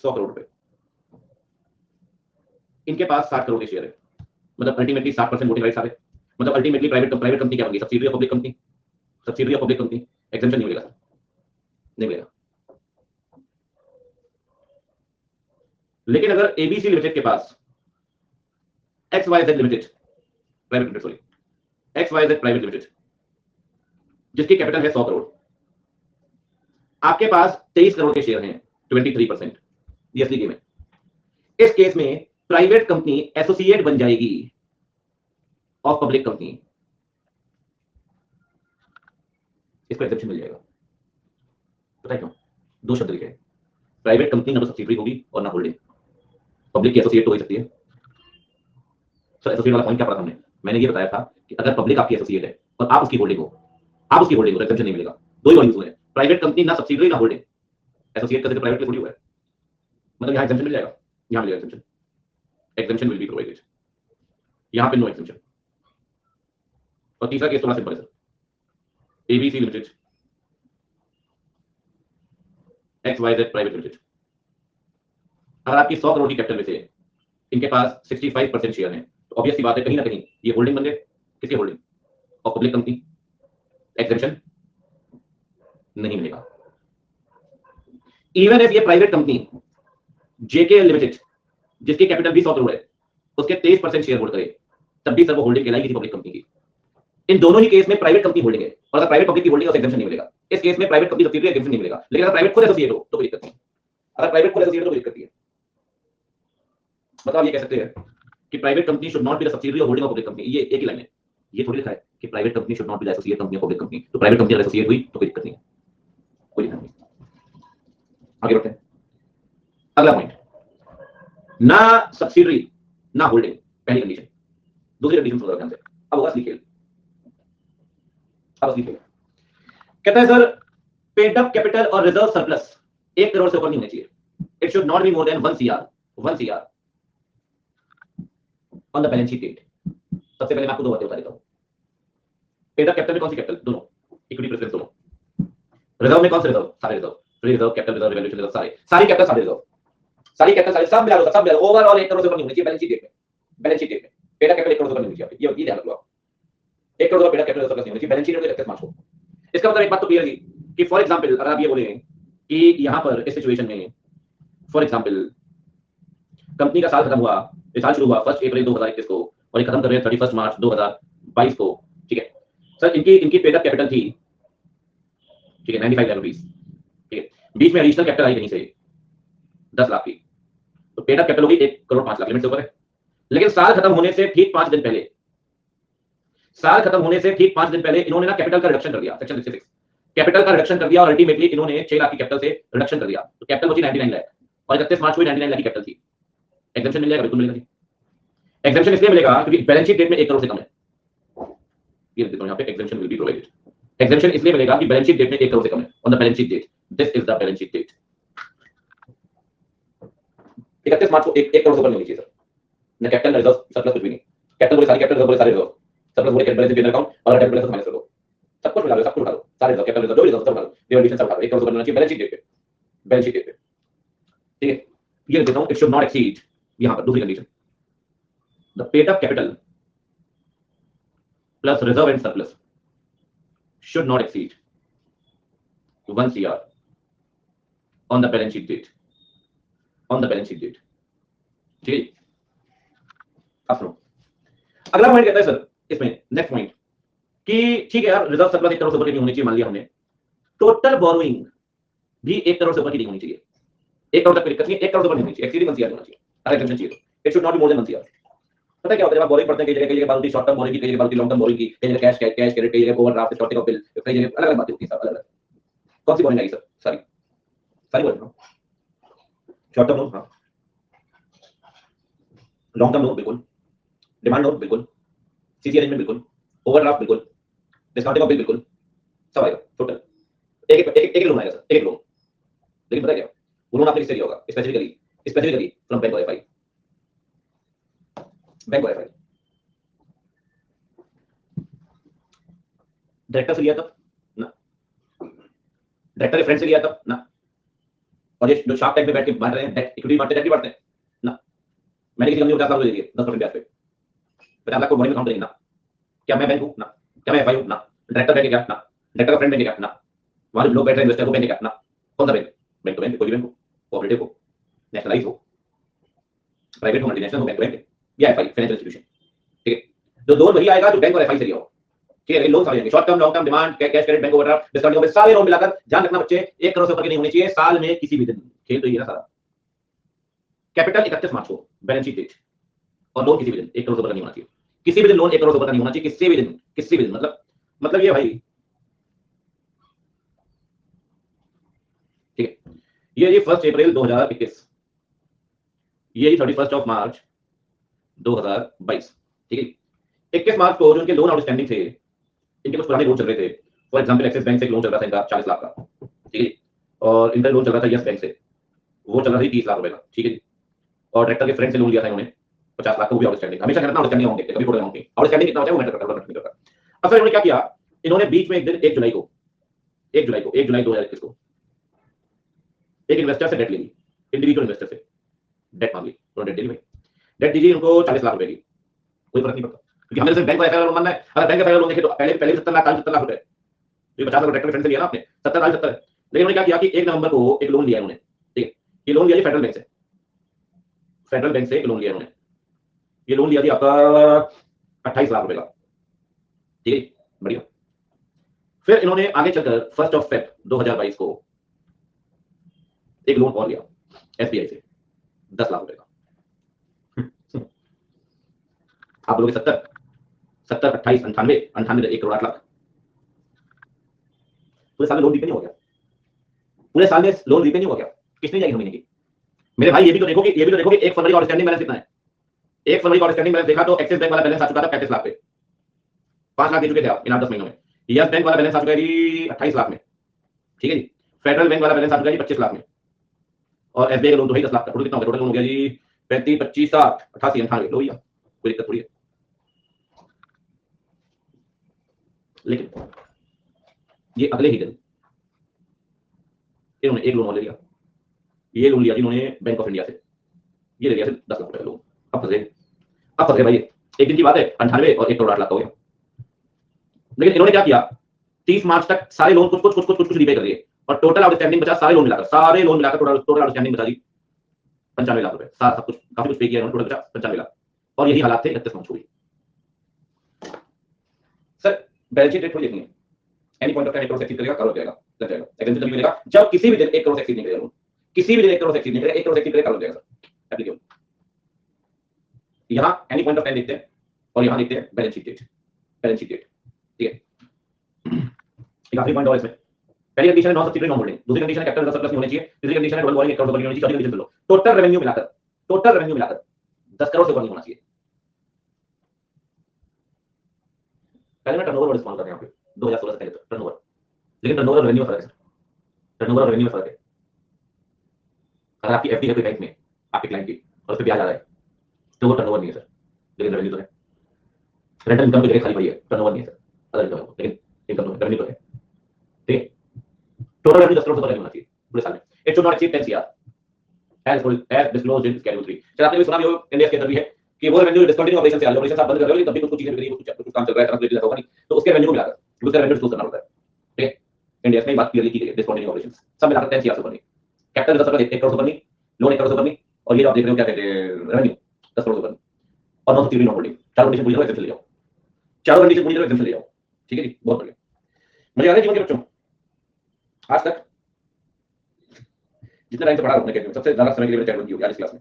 100 करोड़ रुपए, इनके पास 60 करोड़ के शेयर है, मतलब अल्टीमेटली 60% वोटिंग राइट्स आ गए। मतलब अल्टीमेटली प्राइवेट कंपनी क्या होगी? Subsidiary of public company, subsidiary of public company, exemption नहीं मिलेगा, नहीं मिलेगा। लेकिन अगर एबीसी लिमिटेड के पास XYZ limited private limited, sorry XYZ private limited, जिसकी कैपिटल है 100 करोड़, आपके पास 23 करोड़ के शेयर हैं, 23%, ये असली गेम है। इस केस में प्राइवेट कंपनी एसोसिएट बन जाएगी ऑफ पब्लिक कंपनी, इसको एग्जेम्पशन मिल जाएगा। पता है क्यों? दो शब्द लिखे, प्राइवेट कंपनी ना तो सब्सिडरी होगी और ना होल्डिंग, पब्लिक की एसोसिएट तो हो ही सकती है। सर एसोसिएट वाला पॉइंट क्या पढ़ा हमने? मैंने ये बताया था कि अगर पब्लिक आपकी एसोसिएट है और आप उसकी होल्डिंग हो, आप उसकी होल्डिंग हो तो एग्जेम्पशन नहीं मिलेगा। दो ही वर्ड यूज हुए हैं, प्राइवेट कंपनी ना सब्सिडरी ना होल्डिंग, एसोसिएट का तो प्राइवेट में थोड़ी हुआ है, मतलब यहाँ एग्जेम्पशन मिल जाएगा, यहाँ मिलेगा exemption, exemption will be provided, यहाँ पे नो एग्जेम्पशन। और तीसरा केस थोड़ा सिंपल है sir, ABC limited XYZ private limited, अगर आपकी 100 करोड़ की कैपिटल में से इनके पास 65% शेयर है तो ऑब्वियस सी बात है कहीं ना कहीं ये होल्डिंग बन गए, किसकी होल्डिंग? और पब्लिक कंपनी, एग्जेम्पशन नहीं मिलेगा। इवन इफ ये प्राइवेट कंपनी जेकेएल लिमिटेड जिसकी कैपिटल भी 100 करोड़ है उसके 23% शेयर होल्ड करे, तब भी सर वो होल्डिंग कहलाएगी पब्लिक कंपनी की। इन दोनों ही केस में प्राइवेट कंपनी होल्डिंग है और अगर प्राइवेट पब्लिक की होल्डिंग है तो एग्जेम्पशन नहीं मिलेगा। इस केस में प्राइवेट कंपनी सब्सिडरी एग्जेम्पशन नहीं मिलेगा, लेकिन अगर प्राइवेट खुद एसोसिएट हो तो कोई दिक्कत नहीं। अगर प्राइवेट खुद एसोसिएट हो तो कोई दिक्कत नहीं है। मतलब ये कह सकते हैं कि private company should not be the subsidiary of holding of public company, ये एक ही लाइन है, ये थोड़ी लिखा है कि private company should not be the associate company of public company, तो प्राइवेट कंपनी अगर एसोसिएट हुई तो कोई दिक्कत नहीं है, कोई दिक्कत नहीं। आगे बढ़ते हैं, अगला पॉइंट, ना सब्सिडरी ना होल्डिंग, पहली कंडीशन। दूसरी कंडीशन सुनो ध्यान से, अब होगा असली खेल, अब असली खेल। कहता है सर पेड अप कैपिटल और रिजर्व सरप्लस 1 करोड़ से ऊपर नहीं होना चाहिए, it should not be more than 1 CR on the balance sheet date. सबसे पहले मैं आपको दो बातें बता देता हूं, पेड अप कैपिटल में कौन सी कैपिटल? दोनों, इक्विटी प्रेफरेंस दोनों। रिजर्व में कौन से रिजर्व? सारे reserve, free reserve, capital reserve, revaluation reserve, सारी कैपिटल, सारे रिजर्व, सारी कैपिटल, सारे सब मिला लो, सब मिला लो, ओवरऑल 1 करोड़ से ऊपर नहीं होना चाहिए बैलेंस शीट डेट में। बैलेंस शीट डेट में पेड अप कैपिटल 1 करोड़ से ऊपर नहीं होनी चाहिए, ये ध्यान रखो आप, 1 करोड़ का पेड अप कैपिटल सरप्लस नहीं होनी चाहिए बैलेंस शीट में, रखते मार्च को। इसका मतलब एक बात तो क्लियर है कि फॉर एग्जांपल अगर आप ये बोले कि यहां पर इस सिचुएशन में फॉर एग्जांपल कंपनी का साल खत्म हुआ, ये साल शुरू हुआ 1 अप्रैल 2021 को और ये खत्म कर रहे हैं 31 मार्च 2022 को, ठीक है सर, इनकी पेड अप कैपिटल थी, ठीक है 95 लाख रुपीस, ठीक है, बीच में एडिशनल कैपिटल आई कहीं से 10 लाख की, तो पेड अप कैपिटल होगी 1 करोड़ 5 लाख, लिमिट से ऊपर है। लेकिन साल खत्म होने से ठीक 5 दिन पहले, साल खत्म होने से ठीक 5 दिन पहले इन्होंने ना कैपिटल का रिडक्शन कर दिया, सेक्शन 66 कैपिटल का रिडक्शन कर दिया और अल्टीमेटली इन्होंने 6 लाख की कैपिटल से रिडक्शन कर दिया, तो कैपिटल बची 99 लाख और 31 मार्च को 99 लाख की कैपिटल थी। एग्जेम्पशन मिल जाएगा? बिल्कुल मिलेगा। एग्जेम्पशन इसलिए मिलेगा क्योंकि बैलेंस शीट डेट में 1 करोड़ से कम है, ये देखो यहां पे exemption will be provided. Exemption इसलिए मिलेगा कि बैलेंस शीट डेट में 1 करोड़ से कम है, on the balance sheet date, this is the balance sheet date. 31 मार्च को 1 करोड़ से ऊपर नहीं होनी चाहिए सर, न कैपिटल रिजर्व सरप्लस कुछ भी नहीं, कैपिटल बोले सारी कैपिटल, रिजर्व बोले सारे रिजर्व, सरप्लस बोले कैपिटल बैलेंस अकाउंट और कैपिटल बैलेंस माइनस कर दो, सब कुछ मिला लो, सब कुछ उठा दो, सारे रिजर्व, कैपिटल रिजर्व, रिजर्व सब उठा दो, डिविडेंड सब उठा दो, 1 करोड़ से ऊपर होना चाहिए बैलेंस शीट डेट पे, बैलेंस शीट डेट पे, ठीक है। ये लिख देता हूं, इट शुड नॉट एक्सीड, यहां पर दूसरी condition, the paid up capital plus reserve and surplus should not exceed 1 CR on the balance sheet date, on the balance sheet date, ठीक है। अब सुनो अगला पॉइंट कहता है सर इसमें, नेक्स्ट पॉइंट कि ठीक है यार रिजर्व सरप्लस 1 करोड़ से ऊपर की नहीं होनी चाहिए, मान लिया हमने, टोटल बोरोइंग भी 1 करोड़ से ऊपर की नहीं होनी चाहिए, 1 करोड़ तक कोई दिक्कत नहीं, 1 करोड़ से ऊपर नहीं होनी चाहिए, एक्सीडिंग 1 CR होना चाहिए, अगर एग्जेम्पशन चाहिए तो it should not be more than 1 CR। पता है क्या होता है जब आप बोरिंग पढ़ते हैं, कई जगह बात होती है शॉर्ट टर्म बोरिंग की, कई जगह बात होती है लॉन्ग टर्म बोरिंग की, कई जगह कैश क्रेडिट, कई जगह ओवरड्राफ्ट, शॉर्टेज ऑफ बिल, कई जगह अलग अलग बातें होती है, सब अलग अलग। कौन सी बोरिंग आई सर? सारी सारी बोरिंग, शॉर्ट टर्म लोन, हाँ, लॉन्ग टर्म लोन बिल्कुल, डिमांड लोन बिल्कुल, सीसी अरेंजमेंट बिल्कुल, ओवरड्राफ्ट बिल्कुल, डिस्काउंटिंग ऑफ बिल बिल्कुल, सब आएगा टोटल, एक लोन आएगा सर, एक लोन। लेकिन पता है क्या, वो लोन आपने किससे लिया होगा? Specifically from bank wifi, bank wifi director से लिया तब ना, डायरेक्टर के फ्रेंड से लिया तब ना, और ये जो शार्क टैंक में बैठ के बांट रहे हैं इक्विटी बांटते हैं ना, मैंने किसी कंपनी को 50 लाख दिए 10% ब्याज पे, 50 लाख को बोरिंग अकाउंट देंगे ना, क्या मैं बैंक हूं ना, क्या मैं एफआई हूं ना, डायरेक्टर बैंक है क्या ना, डायरेक्टर का फ्रेंड बैंक है क्या ना, वहां लोग बैठ रहे हैं इन्वेस्टर को बैंक है क्या ना, कौन सा बैंक? बैंक तो बैंक, कोई भी बैंक हो, कोऑपरेटिव हो, नेशनलाइज हो, प्राइवेट हो, मल्टीनेशनल हो, बैंक या एफआई फाइनेंशियल इंस्टीट्यूशन, ठीक है। जो लोन वही आएगा जो बैंक और एफआई से लिया हो, ठीक है। लोन सारे आएंगे, short term, long term, demand, cash credit, bank overdraft, discounting of सारे लोन मिलाकर, ध्यान रखना बच्चे 1 करोड़ से ऊपर की नहीं होनी चाहिए साल में किसी भी दिन, खेल तो ये ना सारा। कैपिटल 31 मार्च को बैलेंस शीट डेट, और लोन किसी भी दिन 1 करोड़ से ऊपर नहीं होना चाहिए, किसी भी दिन लोन 1 करोड़ से ऊपर नहीं होना चाहिए, किसी भी दिन, किसी भी दिन, मतलब ये भाई ये जी 1 अप्रैल 2021, ये जी 31 मार्च 2022। ठीक है, 21 मार्च को जो इनके लोन आउटस्टैंडिंग थे, इनके कुछ पुराने लोन चल रहे थे। फॉर एग्जांपल एक्सिस बैंक से एक लोन चल रहा था इनका 40 लाख का, ठीक है, और इनका लोन चल रहा था यस बैंक से, वो चल रहा था 30 लाख रुपए का, ठीक है जी। और डायरेक्टर के फ्रेंड से लोन लिया था इन्होंने 50 लाख का, वो भी आउटस्टैंडिंग। हमेशा कितना आउटस्टैंडिंग होंगे, कभी टोटल अमाउंट नहीं, आउटस्टैंडिंग कितना होता है वो मैटर करता है, नहीं करता। अब सर इन्होंने क्या किया, इन्होंने बीच में एक दिन 1 जुलाई 2021 को एक इन्वेस्टर से डेट ले ली, इंडिविजुअल इन्वेस्टर से डेट मांग ली, उन्होंने डेट दी भाई, डेट दीजिए उनको 40 लाख रुपए की, कोई फर्क नहीं पड़ता, क्योंकि हमें सिर्फ बैंक का एफआईआर मानना है। अगर बैंक का एफआईआर लोन देखे तो पहले पहले 70 लाख 70 लाख रुपए, ये 50 लाख डायरेक्टर फ्रेंड से लिया ना आपने, 70 लाख 70 है। लेकिन उन्होंने क्या किया कि 1 नवंबर को एक लोन लिया उन्होंने, ठीक है, ये लोन लिया फेडरल बैंक से, फेडरल बैंक से एक लोन लिया उन्होंने, ये लोन लिया थी आपका 28 लाख रुपए का, ठीक है, बढ़िया। फिर इन्होंने आगे चलकर 1 फेब 2022 को एक लोन और लिया एसबीआई से 10 लाख रुपए का। आप बोलोगे 70 70 28 98 98 1 करोड़ 8 लाख, पूरे साल में लोन रीपे नहीं हो गया, पूरे साल में लोन रीपे नहीं हो गया, कितनी जाएगी महीने की? मेरे भाई ये भी तो देखो कि 1 फरवरी का आउटस्टैंडिंग बैलेंस कितना है। 1 फरवरी का आउटस्टैंडिंग बैलेंस देखा तो एक्सिस बैंक वाला बैलेंस आ चुका था 35 लाख पे, 5 लाख दे चुके थे आप इन 8-10 महीनों में। यस बैंक वाला बैलेंस आ चुका है जी 28 लाख में, ठीक है जी। फेडरल बैंक वाला बैलेंस आ चुका है जी 25 लाख में, और एसबीआई का लोन तो है 10 लाख का। टोटल कितना हो गया? टोटल लोन हो गया जी 35 25 60 88 98, लो भैया, कोई दिक्कत थोड़ी है। लेकिन ये अगले ही दिन इन्होंने एक लोन और ले लिया, ये लोन लिया जिन्होंने बैंक ऑफ इंडिया से, ये ले लिया 10 लाख रुपए का लोन। अब फंस गए भाई, एक दिन की बात है, 98 और 1 करोड़ 8 लाख का हो गया। लेकिन इन्होंने क्या किया, 30 मार्च तक सारे लोन कुछ रीपे कर दिए, और टोटल आउटस्टैंडिंग बचा सारे लोन मिलाकर टोटल आउटस्टैंडिंग बचा दी 95 लाख रुपए, सब कुछ काफी कुछ पे किया इन्होंने, टोटल बचा 95 लाख। और यही हालात थे 31 मार्च को भी। सर बैलेंस शीट थोड़ी देखनी है, any point of time 1 crore से एक्सीड करेगा, करोड़ जाएगा, लग जाएगा। एग्जांपल तभी मिलेगा जब किसी भी दिन 1 करोड़ से एक्सीड नहीं करेगा, किसी भी दिन 1 करोड़ से एक्सीड नहीं करेगा, 1 करोड़ से एक्सीड करेगा, करोड़ जाएगा सर, एप्लीकेबल। यहां एनी पॉइंट ऑफ टाइम देखते हैं, और यहां देखते हैं बैलेंस शीट डेट, ठीक है। एक आखिरी पॉइंट और इसमें, पहली कंडीशन है नॉन सब्सिडियरी नॉन होल्डिंग, दूसरी कंडीशन है कैपिटल सरप्लस नहीं होनी चाहिए, तीसरी कंडीशन है टोटल बॉरोइंग 1 करोड़ से नहीं होनी चाहिए, चौथी कंडीशन लो टोटल रेवेन्यू मिलाकर 10 करोड़ से ऊपर नहीं होना चाहिए। पहले मैं टर्नओवर वर्ड इस्तेमाल कर रहा हूं यहां पे 2016 से पहले तक टर्नओवर, लेकिन टर्नओवर और रेवेन्यू में फर्क है, टर्नओवर और रेवेन्यू में फर्क है। अगर आपकी एफडी है कोई बैंक में आपके क्लाइंट की और उस पे ब्याज आ रहा है तो वो टर्नओवर नहीं है सर, लेकिन रेवेन्यू तो है। रेंटल इनकम की जगह खाली पड़ी है, टर्नओवर नहीं है सर, अदर इनकम है, लेकिन इनकम तो है, रेवेन्यू तो है, ठीक है। टोटल रेवेन्यू 10 करोड़ से ऊपर नहीं होना चाहिए पूरे साल में, it should not exceed 10 CR as disclosed in schedule 3। Sir आपने भी सुना भी हो, इंडिया के अंदर भी है कि वो रेवेन्यू डिस्कंटिन्यू ऑपरेशन से आ रहा है, ऑपरेशन आप बंद कर रहे हो लेकिन तब भी कुछ चीजें बिक रही है, कुछ काम चल रहा है, ट्रांसलेट होगा नहीं, तो उसके रेवेन्यू को मिलाकर उसका रेवेन्यू डिस्क्लोज करना पड़ता है, ठीक है। इंडिया में बात क्लियरली की गई है, डिस्कंटिन्यू ऑपरेशन सब मिलाकर 10 सीआर से ऊपर नहीं, कैपिटल 10 करोड़ 1 करोड़ से ऊपर नहीं, लोन 1 करोड़ से ऊपर नहीं, और ये जो आप देख रहे हो क्या कहते हैं रेवेन्यू 10 करोड़ से ऊपर, और नॉन सब्सिडियरी नॉन होल्डिंग, चारों कंडीशन पूरी तरह से ले जाओ, चारों कंडीशन पूरी तरह से ले जाओ, ठीक है जी, बहुत बढ़िया। मुझे याद है जीवन के बच्चों, आज तक जितना टाइम से पढ़ा रहा हूं मैं, सबसे ज्यादा समय के लिए चैट बंदी होगी आज इस क्लास में,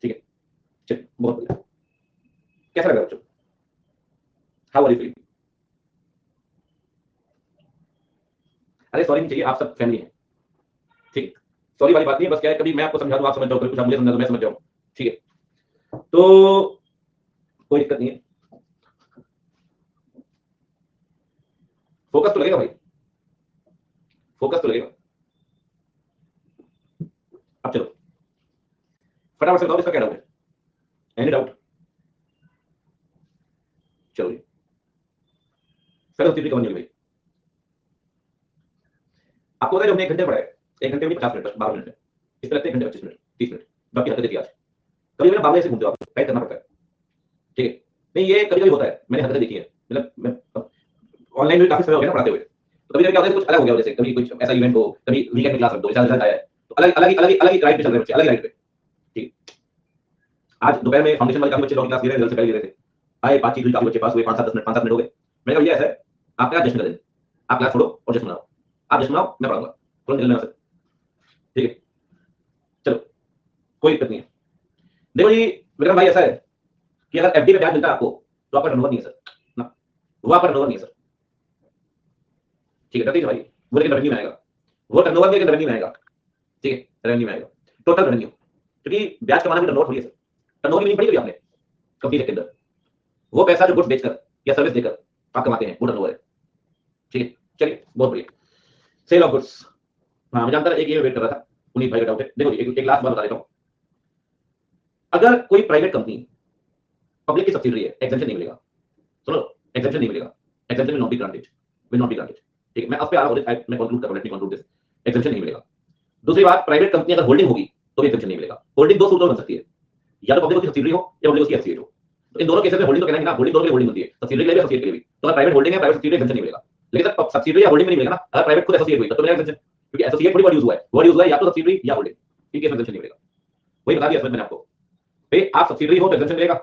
ठीक है। चलिए बहुत बढ़िया, कैसा लगा बच्चों, हाउ आर यू फीलिंग? अरे सॉरी नहीं चाहिए, आप सब फैमिली हैं, ठीक है, सॉरी वाली बात नहीं है, बस क्या है कभी मैं आपको समझा दूं आप समझ जाओ, कुछ आप मुझे समझा दो मैं समझ जाऊं, ठीक है, तो कोई दिक्कत नहीं है, फोकस तो लगेगा भाई, फोकस तो लगेगा। अब चलो फटाफट से बताओ इसका क्या डाउट है, एनी डाउट? चलो जी पहले उसकी कवर नहीं हुई भाई, आपको जो हमने 1 घंटे पढ़ा है, 1 घंटे में 50 मिनट 12 मिनट में, इस पर लगते हैं 1 घंटे 25 मिनट 30 मिनट, बाकी हरकतें थी आज। कभी मैंने बावले से घूमते हो आप, टाइप करना पड़ता है, ठीक है। नहीं ये कभी कभी होता है, मैंने हरकतें देखी है, मतलब मैं ऑनलाइन में काफी समय हो गया ना पढ़ाते हुए, तो कभी कभी क्या होता है कुछ अलग हो गया, जैसे कभी कुछ ऐसा इवेंट हो, कभी वीकेंड में क्लास रख दो, ऐसा रिजल्ट आया है तो अलग ही राइट पे चल रहे बच्चे, अलग ही राइट पे, ठीक है। आज दोपहर में फाउंडेशन वाले काफी बच्चे लॉगिंग क्लास ले रहे हैं, रिजल्ट से पहले ले रहे थे, आए बातचीत हुई, काफी बच्चे पास हुए, 5-7 मिनट हो गए। मैंने कहा भैया ऐसा है, आपका जश्न का दिन, आप क्लास छोड़ो और जश्न मनाओ, आप जश्न मनाओ मैं पढ़ाऊंगा, तुरंत निकलने वाला, ठीक है। चलो कोई दिक्कत नहीं है। देखो जी विक्रम भाई, ऐसा है कि अगर एफडी पे ब्याज मिलता है आपको तो आपका टर्नओवर नहीं है सर ना, वो आपका टर्नओवर नहीं है सर, ठीक है, भाई वो लेकिन रेवेन्यू में आएगा, वो टर्नओवर में लेकिन रेवेन्यू में आएगा, ठीक है, रेवेन्यू में आएगा टोटल रेवेन्यू, क्योंकि ब्याज कमाना भी टर्नओवर थोड़ी है सर, टर्नओवर की मीनिंग पढ़ी कभी आपने कंपनी के अंदर, वो पैसा जो गुड्स बेचकर या सर्विस देकर आप कमाते हैं वो टर्नओवर है। ठीक है, चलिए बहुत बढ़िया। सेल ऑफ गुड्स, हाँ मैं जानता था एक ये वेट कर रहा था, पुनीत भाई का डाउट है। देखो एक लास्ट बात बता देता हूँ, अगर कोई प्राइवेट कंपनी पब्लिक की सब्सिडरी है, एग्जेम्पशन नहीं मिलेगा, सुनो एग्जेम्पशन नहीं मिलेगा, exemption will not be granted, will not be granted. ठीक है, मैं अब पे आ रहा हूं, मैं कंक्लूड कर रहा हूं, let me conclude this, exemption नहीं मिलेगा। दूसरी बात, प्राइवेट कंपनी अगर होल्डिंग होगी तो भी एग्जेम्पशन नहीं मिलेगा। होल्डिंग दो सूत्रों में बन सकती है, या तो पब्लिक की सब्सिडरी हो या पब्लिक की एसोसिएट हो, तो इन दोनों केसेस में होल्डिंग तो कहना है ना, होल्डिंग दोनों के लिए होल्डिंग होती है, सब्सिडरी के लिए भी एसोसिएट के लिए भी। तो अगर प्राइवेट होल्डिंग है, प्राइवेट सब्सिडरी एग्जेम्पशन नहीं मिलेगा, लेकिन जब सब्सिडरी या होल्डिंग में नहीं मिलेगा ना, अगर प्राइवेट खुद एसोसिएट हुई तब तो मिलेगा एग्जेम्पशन, क्योंकि एसोसिएट थोड़ी वर्ड यूज हुआ है, वर्ड यूज हुआ है या तो सब्सिडरी या होल्डिंग, ठीक है, एग्जेम्पशन नहीं मिलेगा। वही बता दिया मैंने आपको, भाई आप सब्सिडरी हो तो एग्जेम्पशन मिलेगा,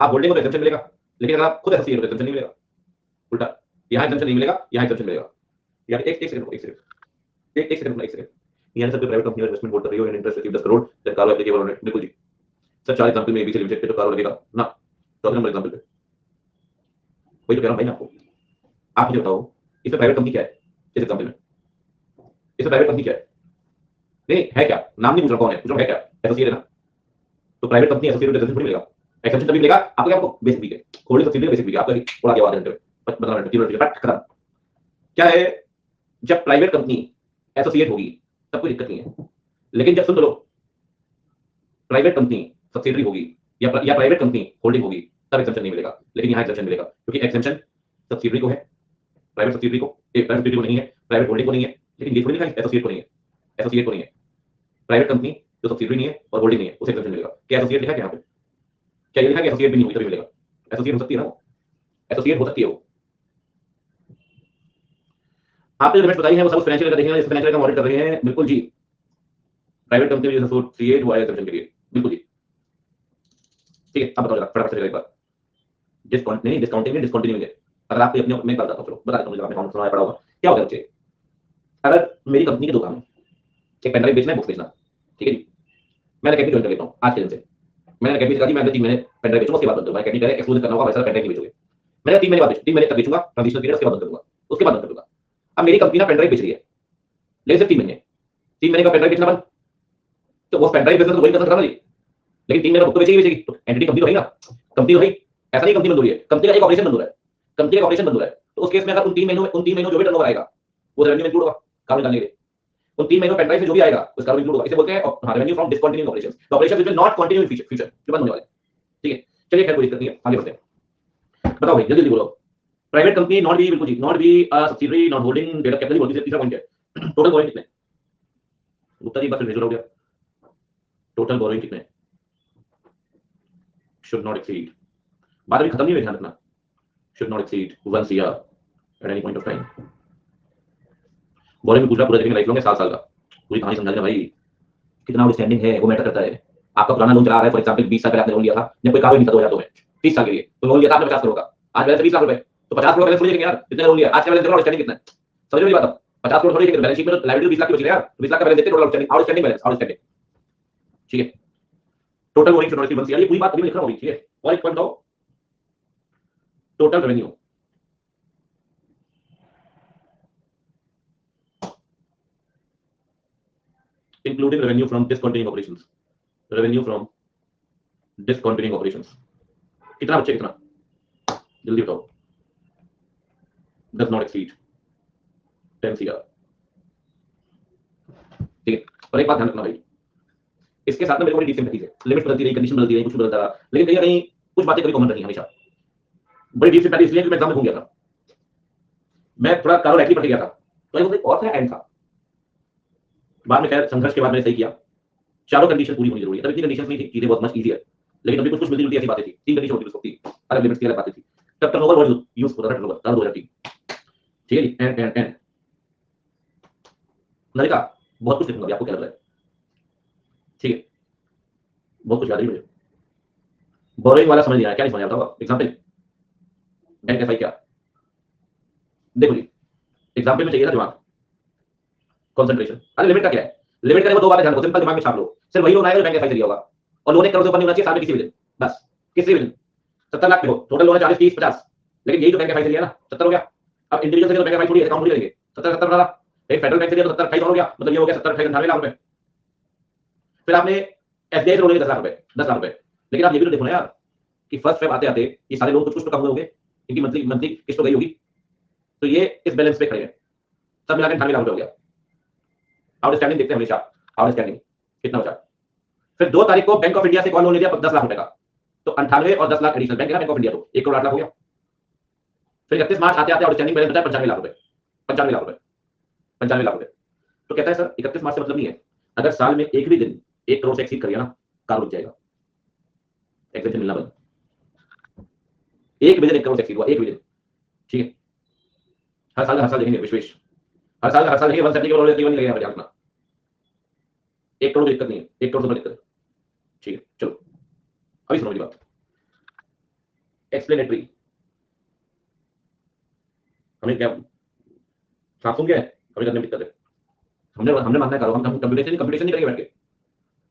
आप होल्डिंग हो तो एग्जेम्पशन मिलेगा, लेकिन अगर आप खुद एसोसिएट हो तो एग्जेम्पशन नहीं मिलेगा, उल्टा, यहाँ एग्जेम्पशन नहीं मिलेगा, यहाँ एग्जेम्पशन मिलेगा। यार एक सेकंड, यानी सब प्राइवेट कंपनी इन्वेस्टमेंट बोर्ड कर रही हो, इंटरेस्ट रेट 10 करोड़, जब कार्य एप्लीकेबल होने, बिल्कुल जी सर, 4 एग्जांपल में एबीसी लिमिटेड पे तो कार्य लगेगा ना, 14 नंबर एग्जांपल पे वही तो कह रहा हूं भाई आपको। आप मुझे बताओ इसमें प्राइवेट कंपनी क्या है, इस एग्जांपल में इसमें प्राइवेट कंपनी क्या है? नहीं है क्या, नाम नहीं पूछ रहा कौन है, पूछ रहा है क्या, एसोसिएट है ना, तो प्राइवेट कंपनी एसोसिएट एग्जेम्पशन थोड़ी मिलेगा, एक्सेप्शन तभी मिलेगा आपको, क्या आपको बेसिक भी है, होल्डिंग सब्सिडी बेसिक भी है आपका, थोड़ा आगे आधे घंटे में 15 मिनट 3 मिनट बट खत्म। क्या है, जब प्राइवेट कंपनी एसोसिएट होगी तब कोई दिक्कत नहीं है, लेकिन जब सुन लो प्राइवेट कंपनी सब्सिडरी होगी या प्राइवेट कंपनी होल्डिंग होगी तब एग्जेम्पशन नहीं मिलेगा, लेकिन यहाँ एग्जेम्पशन मिलेगा, क्योंकि एग्जेम्पशन सब्सिडरी को है, प्राइवेट सब्सिडरी को, प्राइवेट सब्सिडरी को नहीं है, प्राइवेट होल्डिंग को नहीं है, लेकिन ये थोड़ी लिखा है एसोसिएट को नहीं है, एसोसिएट को नहीं है, प्राइवेट कंपनी जो सब्सिडरी नहीं है और होल्डिंग नहीं है उसे एग्जेम्पशन मिलेगा। क्या एसोसिएट लिखा है यहाँ पे, क्या ये लिखा है एसोसिएट भी नहीं हुई तभी मिलेगा? एसोसिएट हो सकती है ना, एसोसिएट हो सकती है वो। आपने लिमिट बताई है वो सब फाइनेंशियल का देखेंगे, फाइनेंशियल का ऑडिट कर रहे हैं, बिल्कुल जी, प्राइवेट कंपनी में एसोसिएट हुआ है एग्जेम्पशन के लिए, बिल्कुल जी। ठीक है, अब बताओ जरा फटाफट से एक बार, डिस्काउंटिंग है, अगर आपको अपने में बात बताता हूं, चलो बता देता हूं, मुझे आपने कौन सुना है पड़ा होगा। क्या होगा बच्चे, अगर मेरी कंपनी के दो काम है, एक पेन ड्राइव बेचना है, बुक्स बेचना, ठीक है जी, मैं अकेडमी ज्वाइन कर लेता हूं आज के दिन से, मैंने अकेडमी से कहा कि मैं अगले 3 महीने पेन ड्राइव बेचूंगा, उसके बाद बंद करूंगा, अकेडमी करे एक्सक्लूसिव करना होगा, वैसा पेन ड्राइव नहीं बेचोगे, मैंने 3 महीने बाद 3 महीने तक बेचूंगा, ट्रांजिशनल पीरियड, उसके बाद बंद कर दूंगा, उसके बाद बंद कर दूंगा। अब मेरी कंपनी ना पेन ड्राइव बेच रही है, लेकिन सिर्फ 3 महीने का पेन ड्राइव बेचना बंद, तो वो पेन ड्राइव बिजनेस तो वही कर सकता है, लेकिन 3 महीने बुक तो बेचेगी, तो एंटिटी कंपनी तो है ना, कंपनी तो है, ऐसा नहीं कंपनी बंद हो रही है, कंपनी का एक ऑपरेशन बंद हो रहा है, कंपनी का ऑपरेशन बंद हो रहा है, तो उस केस में अगर उन 3 महीनों जो भी टर्नओवर आएगा वो रेवेन्यू में इंक्लूड होगा, काम निकालने के लिए उन 3 महीनों पेन ड्राइव से जो भी आएगा उसका इंक्लूड होगा, इसे बोलते हैं revenue from discontinuing operations, the operations which will not continue in future, जो बंद होने वाले। ठीक है, चलिए खैर कोई दिक्कत नहीं है, आगे बढ़ते हैं। बताओ भाई जल्दी बोलो, प्राइवेट कंपनी नॉट बी, बिल्कुल जी, not be subsidiary, not holding, data capital बोलती है, तीसरा पॉइंट है, टोटल बोरोइंग कितने, गुप्ता जी बस भेजो हो गया, टोटल बोरोइंग कितने, शुड नॉट एक्सीड, बात अभी खत्म नहीं हुई, ध्यान रखना, should not exceed 1 CR at any point of time। Boring में पूछा पूरा देखेंगे लाइफ लॉन्ग है, 7 साल का, पूरी कहानी समझा देना भाई, कितना आउटस्टैंडिंग है वो मैटर करता है। आपका पुराना लोन चला रहा है, फॉर एग्जांपल 20 साल पहले आपने लोन लिया था, जब कोई काम नहीं था 2002 में, 30 साल के लिए तो लोन लिया था आपने 50 करोड़ का, आज बैलेंस 20 लाख रुपए, तो 50 करोड़ बैलेंस थोड़ी देखेंगे यार, कितना लोन लिया, आज का बैलेंस देखो आउटस्टैंडिंग कितना है, समझ रहे हो बात, 50 करोड़ थोड़ी देखेंगे, बैलेंस शीट में तो लायबिलिटी 20 लाख की बची है यार, 20 लाख का बैलेंस देखते टोटल आउटस्टैंडिंग बैलेंस, आउटस्टैंडिंग। ठीक है, total boring should not exceed 1 CR, ये पूरी बात अभी लिख रहा हूं, ठीक है। और एक पॉइंट बताओ, total revenue, including revenue from discontinuing operations, revenue from discontinuing operations कितना बच्चे, कितना जल्दी बताओ, does not exceed 10 CR। ठीक है, और एक बात ध्यान रखना भाई, इसके साथ में मेरे को बड़ी डीप सिंपैथी है, लिमिट बदलती रही, कंडीशन बदलती रही, कुछ बदलता रहा, लेकिन कहीं ना कहीं कुछ बातें कभी कॉमन रही हमेशा। बड़ी डीप सिंपैथी इसलिए कि मैं एग्जाम में घूम गया था, मैं थोड़ा कारो एक्टिव पढ़ गया था, तो एक और था एंड था, बाद में खैर संघर्ष के बाद मैंने सही किया, चारों कंडीशन पूरी होनी जरूरी है, तब इतनी कंडीशन नहीं थी, चीजें बहुत मच इजी है, लेकिन अभी कुछ मिलती जुलती ऐसी बातें थी, 3 कंडीशन होती थी, अलग लिमिट्स की अलग बातें थी, तब टर्नओवर वर्ड यूज होता था, टर्नओवर साल 2003। ठीक है जी, एंड नलिका बहुत कुछ लिखूंगा, आपको क्या लग रहा है? ठीक है, बहुत कुछ याद है मुझे, बोरोइंग वाला समझ नहीं आया, क्या नहीं समझ आता होगा, एग्जांपल बैंक एफआई क्या, देखो जी, एग्जांपल में चाहिए था दिमाग, कंसंट्रेशन, अरे लिमिट का क्या है, लिमिट का वो 2 बातें ध्यान रखो, सिंपल दिमाग में छाप लो, सिर्फ वही लोन आएगा जो बैंक एफआई से लिया होगा, और लोन 1 करोड़ से ऊपर नहीं होना चाहिए साल में किसी भी दिन, बस किसी भी दिन। 70 लाख देखो, टोटल लोन है 40 30 50, लेकिन यही तो बैंक एफआई से लिया ना, 70 हो गया। अब इंडिविजुअल से तो बैंक एफआई थोड़ी अकाउंट थोड़ी करेंगे, 70 70 वाला, एक फेडरल बैंक से लिया तो 70 28 और हो गया, मतलब ये हो गया 70 28 98 लाख रुपए। फिर आपने एसबीआई से लोन लिया 10 लाख रुपए, 10 लाख रुपए। लेकिन आप ये भी तो देखो ना यार कि फर्स्ट फेब आते आते ये सारे लोन कुछ कुछ तो कम हुए होंगे, इनकी मंथली मंथली किस्त तो गई होगी, तो ये इस बैलेंस पे खड़े हैं, सब मिलाकर 98 लाख रुपए हो गया। आउटस्टैंडिंग देखते हैं हमेशा, आउटस्टैंडिंग कितना बचा। फिर 2 तारीख को बैंक ऑफ इंडिया से कौन लोन ले लिया 10 लाख रुपए का, तो 98 और 10 लाख एडिशनल बैंक है ना बैंक ऑफ इंडिया, तो 1 करोड़ 8 लाख हो गया। फिर 31 मार्च आते आते आउटस्टैंडिंग बैलेंस बचा 95 लाख रुपए, 95 लाख रुपए, 95 लाख रुपए। तो कहता है सर 31 मार्च से मतलब नहीं है, अगर साल में एक भी दिन 1 करोड़ से एक्सीड कर गया ना, काम रुक जाएगा, एग्जेम्पशन मिलना बंद। एक भी दिन 1 करोड़ से एक्सीड हुआ, एक भी दिन, ठीक है। हर साल देखेंगे विश्वेश, हर साल देखेंगे 170 करोड़ नहीं लगेगा बजाज में, 1 करोड़ की दिक्कत नहीं है, 1 करोड़ से दिक्कत है, ठीक है। चलो अभी सुनो मेरी बात, एक्सप्लेनेटरी। हमें क्या सांप सुन गया है, हमें करने में दिक्कत है, हमने मानना है करो, हम कंप्यूटेशन नहीं करेंगे बैठ के।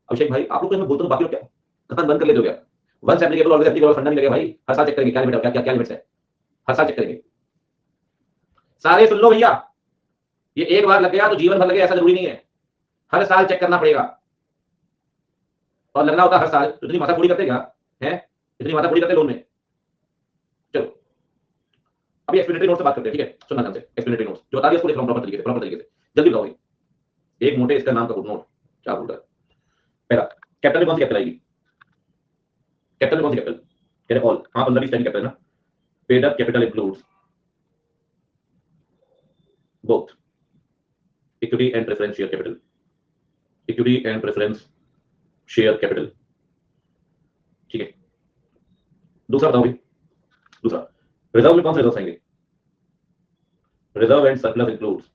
अभिषेक भाई आप लोग तो बोलते हो बाकी लोग क्या खत्म बंद कर ले, हो गया वंस एप्लीकेबल ऑलवेज एप्लीकेबल, फंडा नहीं लगेगा भाई, हर साल चेक करेंगे क्या लिमिट है, क्या लिमिट्स है, हर साल चेक करेंगे। सारे सुन लो भैया, ये एक बार लग गया तो जीवन भर लगे ऐसा जरूरी नहीं है, हर साल चेक करना पड़ेगा, और लगना होता हर साल। तो इतनी माथा पूरी करते क्या है, इतनी माथा पूरी करते लोन में। चलो अभी एक्सप्लेनेटरी नोट से बात करते हैं, ठीक है, सुनना ध्यान से। एक्सप्लेनेटरी नोट जो बता दिया उसको लिख लो प्रॉपर तरीके से जल्दी बताओ। एक मोटे इसका नाम का नोट क्या बोलता है। पहला कैपिटल में कौन सी कैपिटल आएगी, कैपिटल में कौन सी कैपिटल, कह रहे ऑल, हाँ 15 20 कैपिटल है ना। Paid up capital includes both equity and preference share capital, equity and preference share capital, ठीक है। दूसरा बताओ भाई, दूसरा रिजर्व में कौन से रिजर्व आएंगे, reserve and surplus includes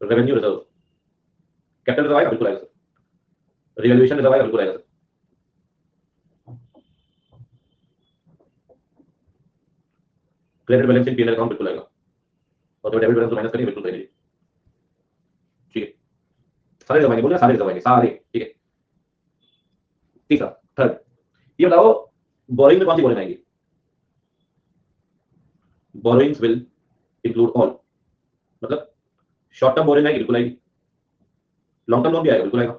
revenue reserve, capital reserve आएगा, बिल्कुल आएगा सर, रिवैल्यूएशन रिजर्व आएगा, बिल्कुल आएगा सर, क्रेडिट बैलेंस इन पीएनएल अकाउंट बिल्कुल आएगा, और जो डेबिट बैलेंस माइनस करेंगे बिल्कुल करेंगे, ठीक है। सारे रिजर्व आएंगे, बोलिए सारे रिजर्व आएंगे सारे, ठीक है। तीसरा थर्ड ये बताओ बोरिंग में कौन सी बोरिंग आएगी, बोरोइंग्स विल इंक्लूड ऑल, मतलब शॉर्ट टर्म बोरिंग आएगी बिल्कुल आएगी, लॉन्ग टर्म लोन भी आएगा बिल्कुल आएगा,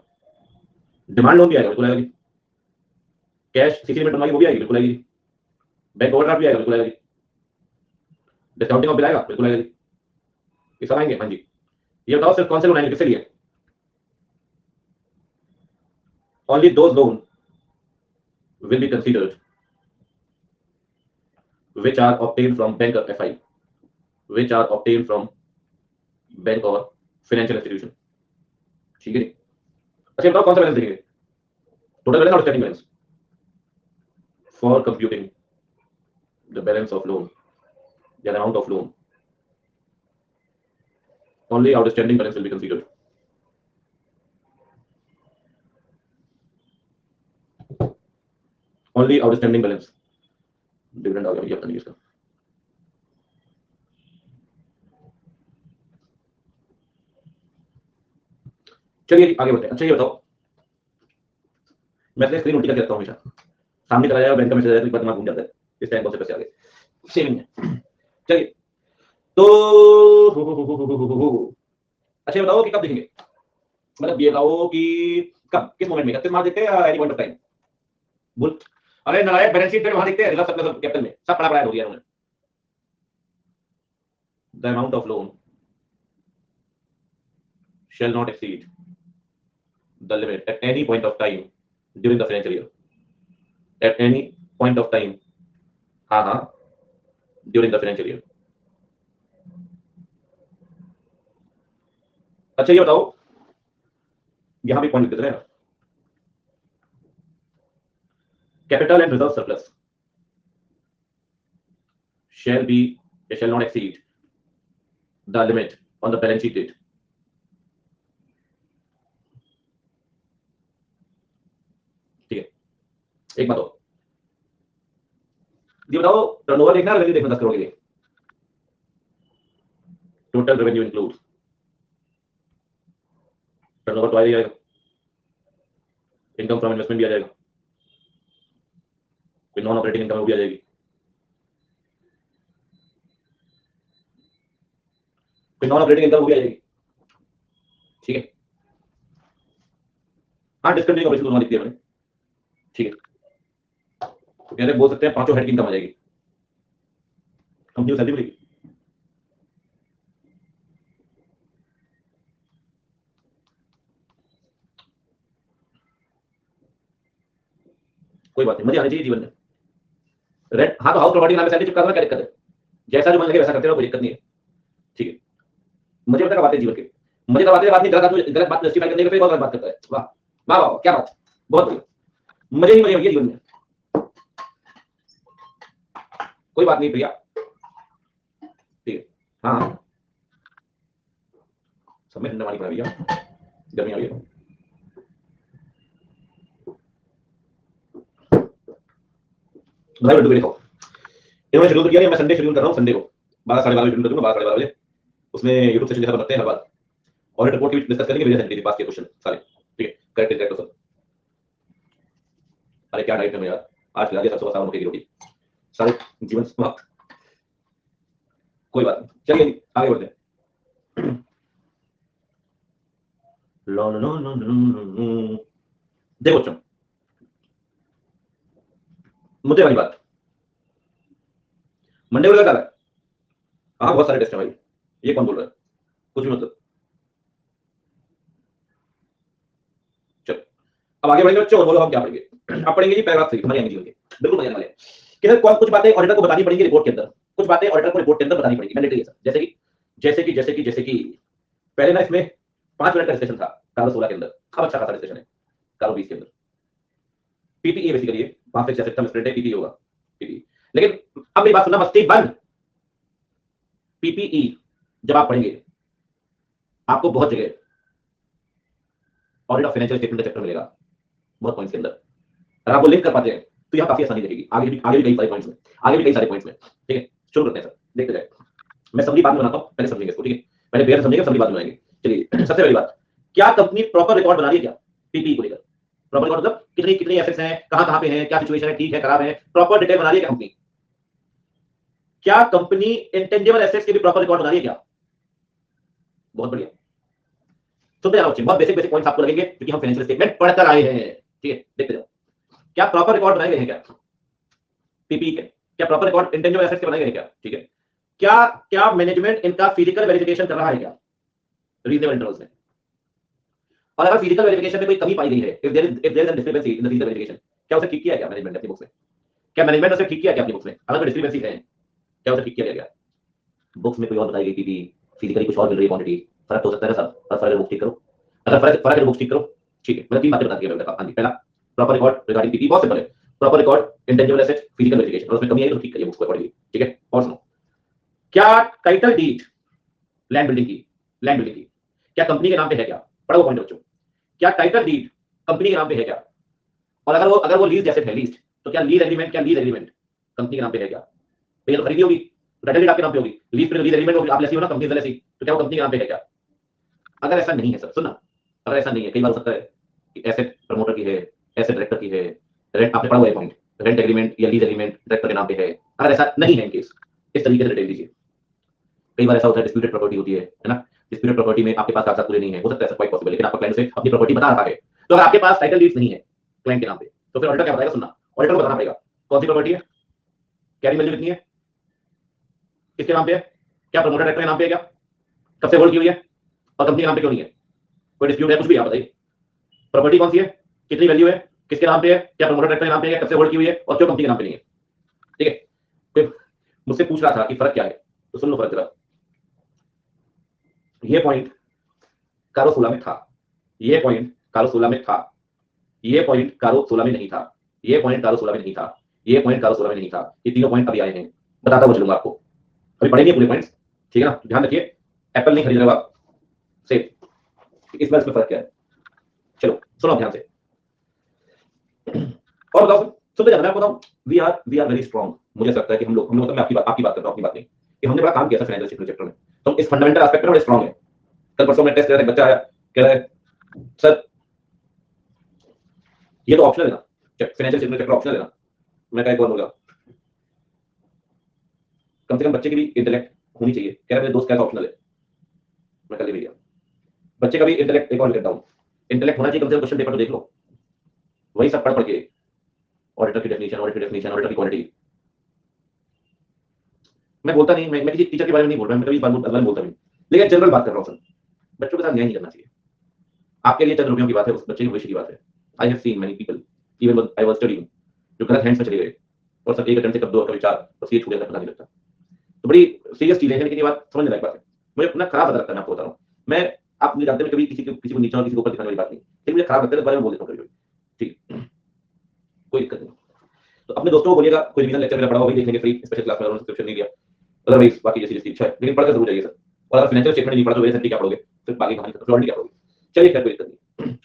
डिमांड लोन भी आएगा बिल्कुल आएगा, कैश सीसी लिमिट बनवाएगी वो भी आएगी बिल्कुल आएगी, बैंक ओवरड्राफ्ट भी आएगा बिल्कुल आएगा, डिस्काउंटिंग ऑफ बिल आएगा बिल्कुल आएगा, ये सब आएंगे। हाँ जी, ये बताओ सिर्फ कौन से लोन आएंगे, किससे लिए, only those loan will be considered which are obtained from bank or FI, which are obtained from bank और फाइनेंशियल इंस्टीट्यूशन, ठीक है। अच्छा बताओ कौन सा बैलेंस देंगे, टोटल बैलेंस और standing balance for computing the balance of loan या amount of loan, only outstanding balance will be considered, only outstanding balance. Dividend आ गया भैया अपना इसका, चलिए आगे बढ़ते हैं। अच्छा ये बताओ, मैं स्क्रीन उल्टी करके रखता हूँ हमेशा, सामने चला जाएगा बैंक का मैसेज आया तो एक बार दिमाग घूम जाता है, इस टाइम कौन से पैसे आ गए, सेविंग है। चलिए तो अच्छा बताओ कि कब देखेंगे, मतलब ये बताओ कि कब किस मोमेंट में, 31 मार्च देखते हैं या एनी पॉइंट ऑफ टाइम, बोल। अरे नारायण बैलेंस शीट पे वहां देखते हैं, रिजर्व सरप्लस कैपिटल में सब पड़ा पड़ा हो गया उन्होंने। The amount of loan shall not exceed the limit at any point of time during the financial year, at any point of time, हाँ हाँ during the financial year। अच्छा ये बताओ, यहां भी पॉइंट लिख देते हैं, capital and reserve surplus shall be shall not exceed the limit on the balance sheet date, ठीक है। एक बात और ये बताओ, टर्नओवर देखना रेवेन्यू देखना 10 करोड़ के लिए, टोटल रेवेन्यू इंक्लूड टर्नओवर तो आ जाएगा, इनकम फ्रॉम इन्वेस्टमेंट भी आ जाएगा, कोई नॉन ऑपरेटिंग इनकम भी आ जाएगी, फिर नॉन ऑपरेटिंग इनकम वो भी आ जाएगी, ठीक है। हाँ, डिस्कंटिन्यू ऑपरेशन दोनों लिख दिया मैंने, ठीक है। तो कहते बोल सकते हैं पांचों हेड की इनकम आ जाएगी, कंपनी को सैलरी मिलेगी। कोई बात नहीं, मजे आने चाहिए जीवन में। रेंट, हाँ तो हाउस प्रॉपर्टी नाम पे सैलरी चिपका दो, क्या दिक्कत है? जैसा जो मन लगे वैसा करते रहो, कोई दिक्कत नहीं है, ठीक है। मुझे पता कब आते हैं जीवन के, मुझे कब आते हैं बात नहीं, गलत बात जस्टिफाई करने के लिए बहुत गलत बात करता है। वाह वाह वाह, क्या बात, बहुत बढ़िया, मजे ही मजे होंगे जीवन में। कोई बात नहीं प्रिया, ठीक है। हाँ हाँ, सब में ठंडा पानी पड़ा भैया, गर्मी आ रही है। भाई लड्डू देखो, इन्होंने शेड्यूल किया है, मैं संडे शेड्यूल कर रहा हूँ, संडे को 12 साढ़े 12 बजे शेड्यूल कर दूंगा, 12 साढ़े 12 बजे। उसमें यूट्यूब सेशन जैसा बनाते हैं हर बार, और रिपोर्ट की डिस्कस करेंगे, विजय सेंटी पास के क्वेश्चन सारे, ठीक है, करेक्ट करेक्ट सब। अरे क्या डाइट है यार, आज खिला दिया सरसों का साग मक्के की रोटी, सारे जीवन समाप्त। कोई बात नहीं, चलिए आगे बढ़ते हैं। लो लो लो लो लो। देखो बच्चों, मुद्दे वाली बात, मंडे को लगा है, हाँ बहुत सारे टेस्ट है भाई, ये कौन बोल रहा है, कुछ भी मतलब। चलो अब आगे बढ़ेंगे बच्चों, और बोलो हम क्या पढ़ेंगे। अब पढ़ेंगे जी पैराग्राफ 3, मजे आएंगे जीवन के, बिल्कुल मजे आने वाले हैं। कि सर कौन कुछ बातें ऑडिटर को बतानी पड़ेंगी रिपोर्ट के अंदर, कुछ बातें ऑडिटर को रिपोर्ट के अंदर बतानी पड़ेगी, मैंडेटरी है सर। जैसे कि पहले ना इसमें 5 मिनट का डिस्कशन था कारो 16 के अंदर, अब अच्छा खासा डिस्कशन है कारो 20 के अंदर। पीपीई बेसिकली 5 से 6 सिस्टम स्प्रेड है, पीपीई होगा, पीपीई। लेकिन अब मेरी बात सुनना, मस्ती बंद। पीपीई जब आप पढ़ेंगे आपको बहुत जगह ऑडिट ऑफ फाइनेंशियल स्टेटमेंट का चैप्टर मिलेगा, बहुत पॉइंट्स के अंदर। अगर आप वो लिंक कर पाते हैं तो यहाँ काफी आसानी रहेगी, आगे भी कई सारे पॉइंट्स में, आगे भी कई सारे पॉइंट्स में, ठीक है। शुरू करते हैं सर, देखते जाए। मैं समरी बाद में बनाता हूँ, पहले समझेंगे इसको, ठीक है। पहले बेयर समझेंगे, समरी बाद में बनाएंगे। चलिए सबसे पहली बात, क्या कंपनी प्रॉपर रिकॉर्ड बना रही है क्या पीपीई को लेकर? प्रॉपर रिकॉर्ड मतलब कितनी कितनी एसेट्स हैं, कहां पे हैं, क्या सिचुएशन है, ठीक है खराब है, प्रॉपर डिटेल बना रही है क्या कंपनी? क्या कंपनी इंटेंजिबल एसेट्स के भी प्रॉपर रिकॉर्ड बना रही है क्या? बहुत बढ़िया, सुनते जाओ बच्चे, बहुत बेसिक बेसिक पॉइंट्स आपको लगेंगे क्योंकि हम फाइनेंशियल स्टेटमेंट पढ़कर आए हैं, ठीक है। देखते जाओ, क्या प्रॉपर रिकॉर्ड बनाए गए हैं क्या पीपीई के? क्या प्रॉपर रिकॉर्ड इंटेंजिबल एसेट्स के बनाए गए हैं क्या? ठीक है। क्या क्या मैनेजमेंट इनका फिजिकल वेरिफिकेशन कर रहा है क्या रीजनेबल इंटरवल्स में? और अगर फिजिकल वेरिफिकेशन में कोई कमी पाई गई है, if there is a discrepancy in the physical verification, क्या उसे ठीक किया है क्या मैनेजमेंट ने अपनी बुक्स में? क्या मैनेजमेंट ने उसे ठीक किया है क्या अपनी बुक्स में? अगर कोई डिस्क्रिपेंसी है, क्या उसे ठीक किया गया? बुक्स में कोई और बताई गई पीपी, फिजिकली कुछ और मिल रही है क्वांटिटी, फर्क हो सकता है ना सर? अगर फर्क है बुक ठीक करो, अगर फर्क है बुक ठीक करो, ठीक है। मैंने 3 बातें बता दी है। हाँ जी, पहला प्रॉपर रिकॉर्ड रिगार्डिंग पीपी, बहुत सिंपल है, proper record intangible asset physical verification, और उसमें कमी आई तो ठीक करिए बुक्स को अकॉर्डिंगली, ठीक है। और सुनो, क्या टाइटल डीड लैंड बिल्डिंग की क्या कंपनी के नाम पे है क्या? पढ़ो पॉइंट बच्चों, क्या टाइटल डीड कंपनी के नाम पे है क्या? और अगर वो लीज एसेट है, लीज, तो क्या लीज एग्रीमेंट कंपनी के नाम पे है क्या? तो ये तो खरीदी होगी, टाइटल डीड आपके नाम पे होगी, लीज पे लीज एग्रीमेंट होगी, आप लेसी हो ना, कंपनी लेसी, तो क्या वो कंपनी के नाम पे है क्या? अगर ऐसा नहीं है सर, सुनना, अगर ऐसा नहीं है, कई बार हो सकता है कि एसेट प्रमोटर की है, एसेट डायरेक्टर की है, रेंट आपने पढ़ा हुआ है पॉइंट, रेंट एग्रीमेंट या लीज एग्रीमेंट डायरेक्टर के नाम पे है, अगर ऐसा नहीं है इनकेस, इस तरीके से डिटेल दीजिए। कई बार ऐसा होता है डिस्प्यूटेड प्रॉपर्टी होती है ना, डिस्प्यूटेड प्रॉपर्टी में आपके पास कागजात पूरे नहीं है, हो सकता है क्वाइट पॉसिबल, लेकिन आपका क्लाइंट से अपनी प्रॉपर्टी बता रहा है, तो अगर आपके पास टाइटल डीड्स नहीं है क्लाइंट के नाम पे, तो फिर ऑडिटर क्या बताएगा? सुनना, ऑडिटर को बताना पड़ेगा कौन सी प्रॉपर्टी है, कैरी वैल्यू कितनी है, किसके नाम पे है, क्या प्रमोटर डायरेक्टर के नाम पे है क्या, कब से होल्ड की हुई है, और कंपनी के नाम पे क्यों नहीं है? कोई डिस्प्यूट है, कुछ भी आप बताइए, प्रॉपर्टी कौन सी है, कितनी वैल्यू है, किसके नाम पे है, क्या प्रमोटर डायरेक्टर के नाम पे है, कब से होल्ड की हुई है, और क्यों कंपनी के नाम पे नहीं है, ठीक है। फिर मुझसे पूछ रहा था कि फर्क क्या है, तो सुन लो फर्क जरा। ये पॉइंट कारो 16 में था, ये पॉइंट कारो 16 में था, ये पॉइंट कारो 16 में नहीं था, ये पॉइंट कारो 16 में नहीं था, ये पॉइंट कारो 16 में नहीं था, ये तीनों पॉइंट अभी आए हैं, बताता हुआ चलूंगा आपको, अभी पढ़ेंगे पूरे पॉइंट्स, ठीक है ना। ध्यान रखिए, एप्पल नहीं खरीद रहे हो आप, सेफ, इस बार इसमें फर्क क्या है, चलो सुनो ध्यान से। और बताओ, सुनते जाना, मैं बताऊं, वी आर वेरी स्ट्रांग, मुझे लगता है कि हम लोग मतलब मैं आपकी बात कर रहा हूं, अपनी बात नहीं, कि हमने बड़ा काम किया था फाइनेंशियल चैप्टर में, तो इस फंडामेंटल एस्पेक्ट में बड़े स्ट्रांग है। कल परसों में टेस्ट दे रहा है, बच्चा आया कह रहा है सर ये तो ऑप्शनल है ना, फाइनेंशियल स्टेटमेंट चैप्टर ऑप्शनल है ना, मैं कहा कौन होगा, कम से कम बच्चे की भी इंटेलेक्ट होनी चाहिए, कह रहा है मेरे दोस्त कैसा ऑप्शनल है, कर ले भैया। बच्चे का भी इंटेलेक्ट एक और करता हूँ, इंटेलेक्ट होना चाहिए, कम से कम क्वेश्चन पेपर तो देख लो, वही सब पढ़ के ऑडिटर की डेफिनेशन, ऑडिटर की क्वालिटी। मैं बोलता नहीं, मैं किसी टीचर के बारे में नहीं बोल रहा, मैं कभी इस बारे में बोलता नहीं, लेकिन जनरल बात कर रहा हूँ सर, बच्चों के साथ न्याय नहीं करना चाहिए। आपके लिए चंद रुपयों की बात है, उस बच्चे के भविष्य की बात है। I have seen many people even I was studying जो गलत हैंड्स में चले गए, और सब एक अटेम्प्ट से कब दो कभी चार, बस ये छूट जाता पता नहीं लगता। तो बड़ी सीरियस चीज है, लेकिन ये बात समझने लायक बात है। मुझे अपना खराब पता लगता है, मैं आपको बता रहा हूँ। मैं आप मुझे जानते हैं, कभी किसी को नीचा और किसी को ऊपर दिखाने वाली बात नहीं, लेकिन मुझे खराब लगता है, इस बारे में बोल देता हूँ कभी। ठीक, कोई दिक्कत नहीं। तो अपने दोस्तों को बोलिएगा, कोई रिवीजन लेक्चर मेरा पढ़ा हो वही देखने के फ्री, स्पेशल क्लास में उन्होंने सब्सक्रिप्शन नहीं दिया, अदरवाइज बाकी जैसी जैसी इच्छा है, लेकिन पढ़कर जरूर जाइए सर। और अगर फाइनेंशियल स्टेटमेंट नहीं पढ़ा तो वेरिएशन क्या पढ़ोगे, फिर बाकी कहानी खत्म, क्या पढ़ोगे। चलिए खैर कोई दिक्कत नहीं।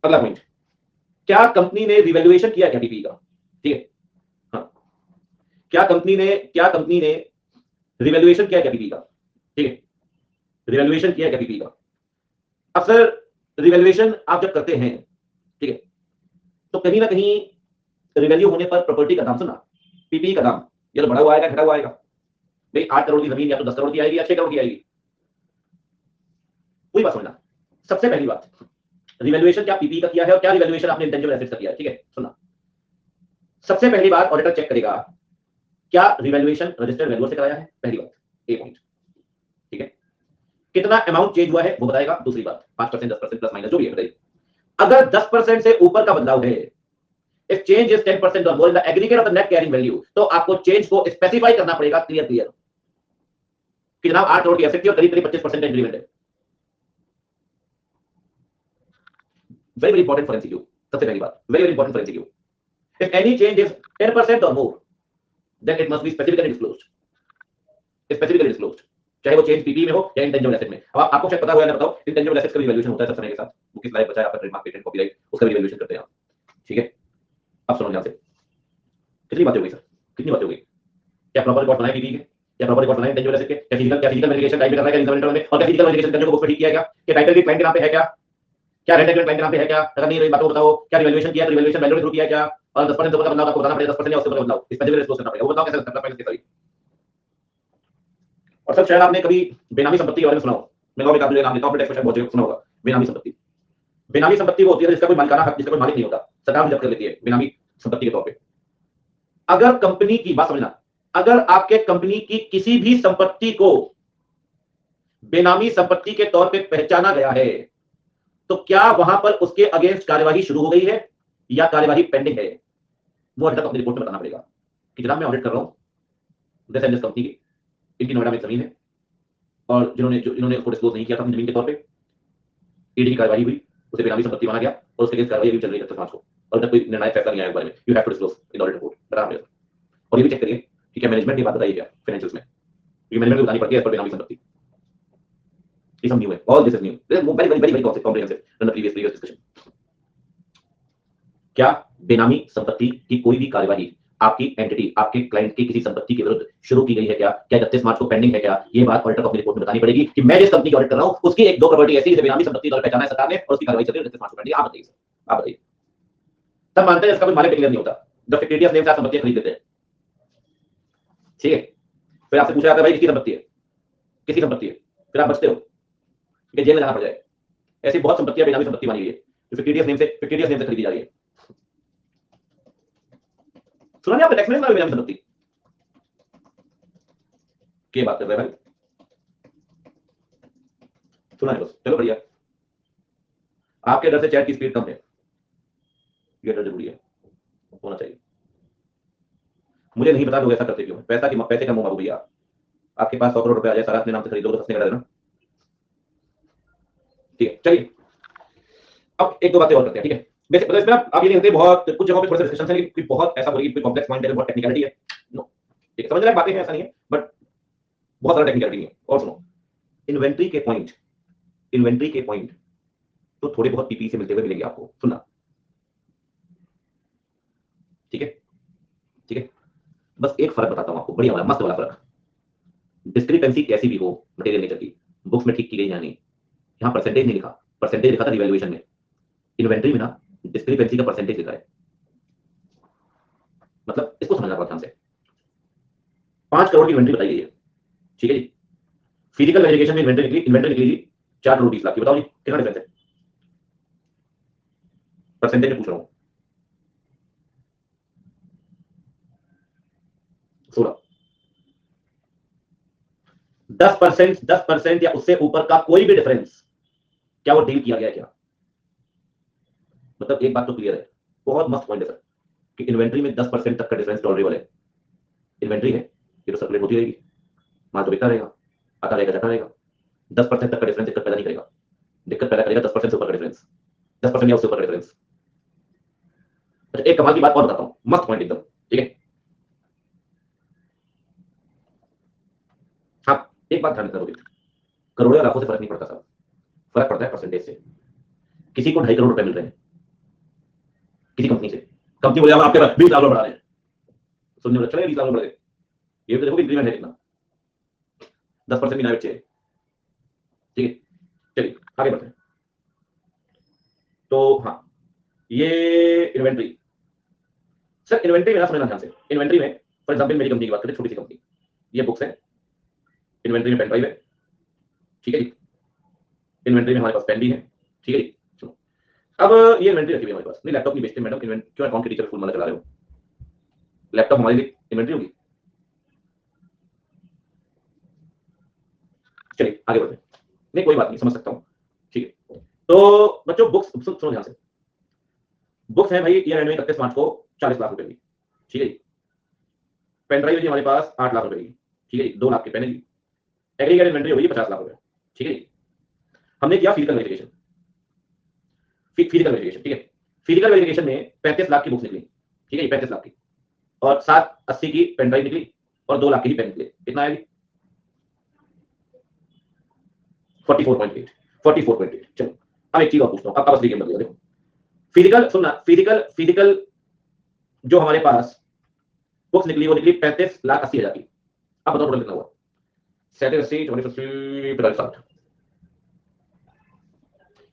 अगला पॉइंट, क्या कंपनी ने रिवैल्यूएशन किया क्या टीपी का? ठीक है, हाँ, क्या कंपनी ने रिवैल्यूएशन किया क्या टीपी का? ठीक है, रिवैल्यूएशन किया क्या टीपी का? अक्सर रिवैल्यूएशन आप जब करते हैं, ठीक है, तो कहीं ना कहीं रिवैल्यू होने पर प्रॉपर्टी का दाम, सुना, पीपी का दाम या तो बढ़ा हुआ आएगा, घटा हुआ आएगा। भाई 8 करोड़ की जमीन या तो 10 करोड़ की आएगी या 6 करोड़ की आएगी। कोई बात समझना, सबसे पहली बात, रिवैल्यूएशन क्या पीपी का किया है और क्या रिवैल्यूएशन आपने इंटेंजिबल एसेट्स का किया है। ठीक है, सुनना, सबसे पहली बात ऑडिटर चेक करेगा क्या रिवैल्यूएशन रजिस्टर्ड वैल्यू से कराया है, पहली बात, ए पॉइंट। ठीक है, कितना अमाउंट चेंज हुआ है वो बताएगा, दूसरी बात 5%, 10% प्लस माइनस जो भी है बताइए। अगर 10% से ऊपर का बदलाव है, if change is 10% or more in the aggregate of the net carrying value, तो आपको चेंज को स्पेसिफाई करना पड़ेगा क्लियर कि जनाब 8 करोड़ की एसेट थी और करीब 25% इंक्रीमेंट है। Very very important for MCQ, सबसे पहली बात, very very important for MCQ. If any change is 10% or more, then it must be specifically disclosed, specifically disclosed, चाहे वो चेंज पीपी में हो या इंटेंजिबल एसेट में। अब आपको शायद पता हो या ना बताओ, इंटेंजिबल एसेट्स का भी वैल्यूएशन होता है सब समय के साथ, वो किस लायक बचा है आपका ट्रेडमार्क, पेटेंट, कॉपीराइट, उसका भी वैल्यूएशन करते हैं आप। ठीक है, अब सुनो ध्यान से, कितनी बातें हो गई सर, कितनी बातें हो गई? क्या प्रॉपर रिकॉर्ड बनाए पीपी के, क्या प्रॉपर रिकॉर्ड बनाए इंटेंजिबल एसेट के, क्या फिजिकल वेरिफिकेशन टाइप में करना है क्या इंटरनल इंटरवल में, और क्या फिजिकल वेरिफिकेशन करने को बुक में ठीक किया क्या, क्या टाइटल भी क्लाइंट के नाम पे है क्या रेंट एग्रीमेंट क्लाइंट के नाम पे है क्या, अगर नहीं रही बातों बताओ, क्या रिवैल्यूएशन किया, रिवैल्यूएशन वैल्यू के थ्रू किया क्या, और 10% ऊपर का बदलाव आपको बताना पड़ेगा, 10% या उससे ऊपर बदलाव इस पे डिस्क्लोज करना पड़ेगा, वो बताओ कैसे करना पड़ेगा पहले से। और सब शायद आपने कभी बेनामी संपत्ति के बारे में सुना हो, मैं भी काफी नाम लेता हूं, टैक्स बहुत सुना होगा। बेनामी संपत्ति, बेनामी संपत्ति वो होती है जिसका कोई मालिकाना हक, जिसका कोई मालिक नहीं होता, सरकार जब्त कर लेती है बेनामी संपत्ति के तौर पे। अगर कंपनी की बात समझना, अगर आपके कंपनी की किसी भी संपत्ति को बेनामी संपत्ति के तौर पे पहचाना गया है, तो क्या वहां पर उसके अगेंस्ट कार्यवाही शुरू हो गई है या कार्यवाही पेंडिंग है, वो ऑडिटर को अपनी रिपोर्ट में बताना पड़ेगा कि जनाब मैं ऑडिट कर रहा हूं दिस कंपनी की, इनकी नोएडा में जमीन है और जिन्होंने उसको डिस्क्लोज नहीं किया था अपनी जमीन के तौर पे, ईडी की कार्यवाही हुई, उसे बेनामी संपत्ति माना गया और उसके अगेंस्ट कार्रवाई भी चल रही है 5 को, और जब कोई निर्णायक फैसला नहीं आया इस बारे में, you have to disclose in audit report, बता रहे हो। और ये भी चेक करिए कि क्या मैनेजमेंट ने बात बताई क्या फाइनेंशियल्स में, क्योंकि मैनेजमेंट को बतानी पड़ती है पर बेनामी संपत्ति। ये सब न्यू है, all this is new, very very very comprehensive in the previous discussion. क्या बेनामी संपत्ति की कोई भी कार्यवाही आपकी एंटिटी, आपके क्लाइंट की किसी संपत्ति के विरुद्ध शुरू की गई है क्या 31 मार्च को पेंडिंग है क्या, ये बात ऑडिटर को अपनी रिपोर्ट में बतानी पड़ेगी कि मैं जिस कंपनी की ऑडिट कर रहा हूं उसकी एक दो प्रॉपर्टी ऐसी है बेनामी संपत्ति द्वारा पहचाना है सरकार ने और उसकी कार्रवाई चल रही है 31 मार्च को पेंडिंग। आप बताइए सर, आप बताइए। तब मानते हैं इसका कोई मालिक डिक्लेयर नहीं होता जब फिक्टिटियस नेम से आप संपत्तियां खरीद लेते हैं। ठीक है, फिर आपसे पूछा जाता है भाई किसकी संपत्ति है, किसकी संपत्ति है, फिर आप बचते हो कि जेल में जाना पड़ जाए। ऐसी बहुत संपत्तियां बेनामी संपत्ति मानी गई है जो फिक्टिटियस नेम से खरीदी जा रही है। सुना नहीं आपने टैक्स में बेनामी संपत्ति की बात कर रहे हैं भाई, सुना है बस, चलो बढ़िया। आपके डर से चैट की स्पीड कम है, ये डर जरूरी है, होना चाहिए। मुझे नहीं पता लोग ऐसा करते क्यों, पैसे का मोह मारो भैया, आपके पास 100 करोड़ रुपए आ जाए सारा अपने नाम से खरीदोगे तो सस्ते का देना। ठीक है, चलिए अब एक दो बातें और करते हैं। ठीक है, बेसिक मतलब इसमें आप ये नहीं होते, बहुत कुछ जगहों पे थोड़ा सा डिस्कशन है लेकिन बहुत ऐसा बोलिए कोई कॉम्प्लेक्स पॉइंट है, बहुत टेक्निकलिटी है, नो ठीक है, समझ रहे बातें हैं, ऐसा नहीं है, बट बहुत सारा टेक्निकलिटी है। और सुनो, इन्वेंट्री के पॉइंट तो थोड़े बहुत पीपी से मिलते हुए मिलेंगे आपको, सुनना ठीक है। ठीक है, बस एक फर्क बताता हूं आपको, बढ़िया वाला मस्त वाला फर्क। डिस्क्रिपेंसी कैसी भी हो मटेरियल नेचर की, बुक्स में ठीक की गई या नहीं, यहाँ परसेंटेज नहीं लिखा, परसेंटेज लिखा था रिवैल्यूएशन में, इन्वेंट्री में ना डिस्क्रिपेंसी का परसेंटेज लिखा है। मतलब इसको समझना बहुत ध्यान से, 5 करोड़ की इन्वेंट्री बताई गई है, ठीक है जी, फिजिकल वेरिफिकेशन में इन्वेंट्री निकली जी 4 करोड़ 20 लाख की, बताओ जी कितना डिफरेंस है? परसेंटेज में पूछ रहा हूं। 16। 10% या उससे ऊपर का कोई भी डिफरेंस, क्या वो डील किया गया है क्या? मतलब एक बात तो क्लियर है, बहुत मस्त पॉइंट है सर, कि इन्वेंट्री में 10% तक का डिफरेंस टॉलरेबल है। इन्वेंट्री है, ये तो सर्कुलेट होती रहेगी, माल तो बिकता रहेगा, आता रहेगा, जाता रहेगा। 10% तक का डिफरेंस दिक्कत पैदा नहीं करेगा। दिक्कत पैदा करेगा 10% से ऊपर का डिफरेंस, 10% या उससे ऊपर का डिफरेंस। अच्छा, एक कमाल की बात और बताता हूं, मस्त पॉइंट एकदम, ठीक है। हाँ, एक बात ध्यान रखना, करोड़ों या लाखों से फर्क नहीं पड़ता साहब, फर्क पड़ता है परसेंटेज से। किसी को 2.5 करोड़ रुपए मिल रहे हैं किसी कंपनी से, कंपनी बोले आपके 20 लाख बढ़ा रहे हैं, सुनने में अच्छा लगे 20 लाख बढ़े, ये तो देखो इंक्रीमेंट है कितना, 10% भी ना बच्चे, ठीक है। चलिए आगे बढ़ते हैं। तो हाँ, ये इन्वेंट्री। सर इन्वेंट्री में ना समझना ध्यान से, इन्वेंट्री में फॉर एग्जांपल मेरी कंपनी की बात करें, छोटी सी कंपनी, ये बुक्स है, इन्वेंट्री में पेन ड्राइव है, ठीक है जी, इन्वेंट्री में हमारे पास पेन भी है, ठीक है जी। सुनो, अब ये इन्वेंट्री रखी हुई है हमारे पास, नहीं लैपटॉप नहीं बेचते मैडम, इन्वेंट क्यों अकाउंट के टीचर फुल माला चला रहे हो, लैपटॉप हमारे लिए इन्वेंट्री होगी। चलिए आगे बढ़ते हैं, नहीं कोई बात नहीं, समझ सकता हूँ, ठीक है। तो बच्चों बुक्स सुनो ध्यान से, बुक्स है भाई ईयर एंड में 31 मार्च को 40 लाख रुपए की, ठीक है जी। पेन ड्राइव है जी हमारे पास 8 लाख रुपए की, ठीक है जी, 2 लाख की पेन है जी। एग्रीगेट इन्वेंट्री होगी 50 लाख रुपए, ठीक है जी। हमने किया फिजिकल वेरिफिकेशन, फिजिकल वेरिफिकेशन, ठीक है। फिजिकल वेरिफिकेशन में 35 लाख की बुक्स निकली, ठीक है, 35 लाख की, और 780 की पेन ड्राइव निकली, और 2 लाख की पेन निकले, कितना आया? 44.8, 44.8। चलो अब एक चीज और पूछता हूँ, अब असली गेम बदल गया, देखो फिजिकल सुनना, फिजिकल जो हमारे पास बुक्स निकली वो निकली 35,80,000 की। अब बताओ टोटल कितना हुआ? 37, 80, 40, 50, 60।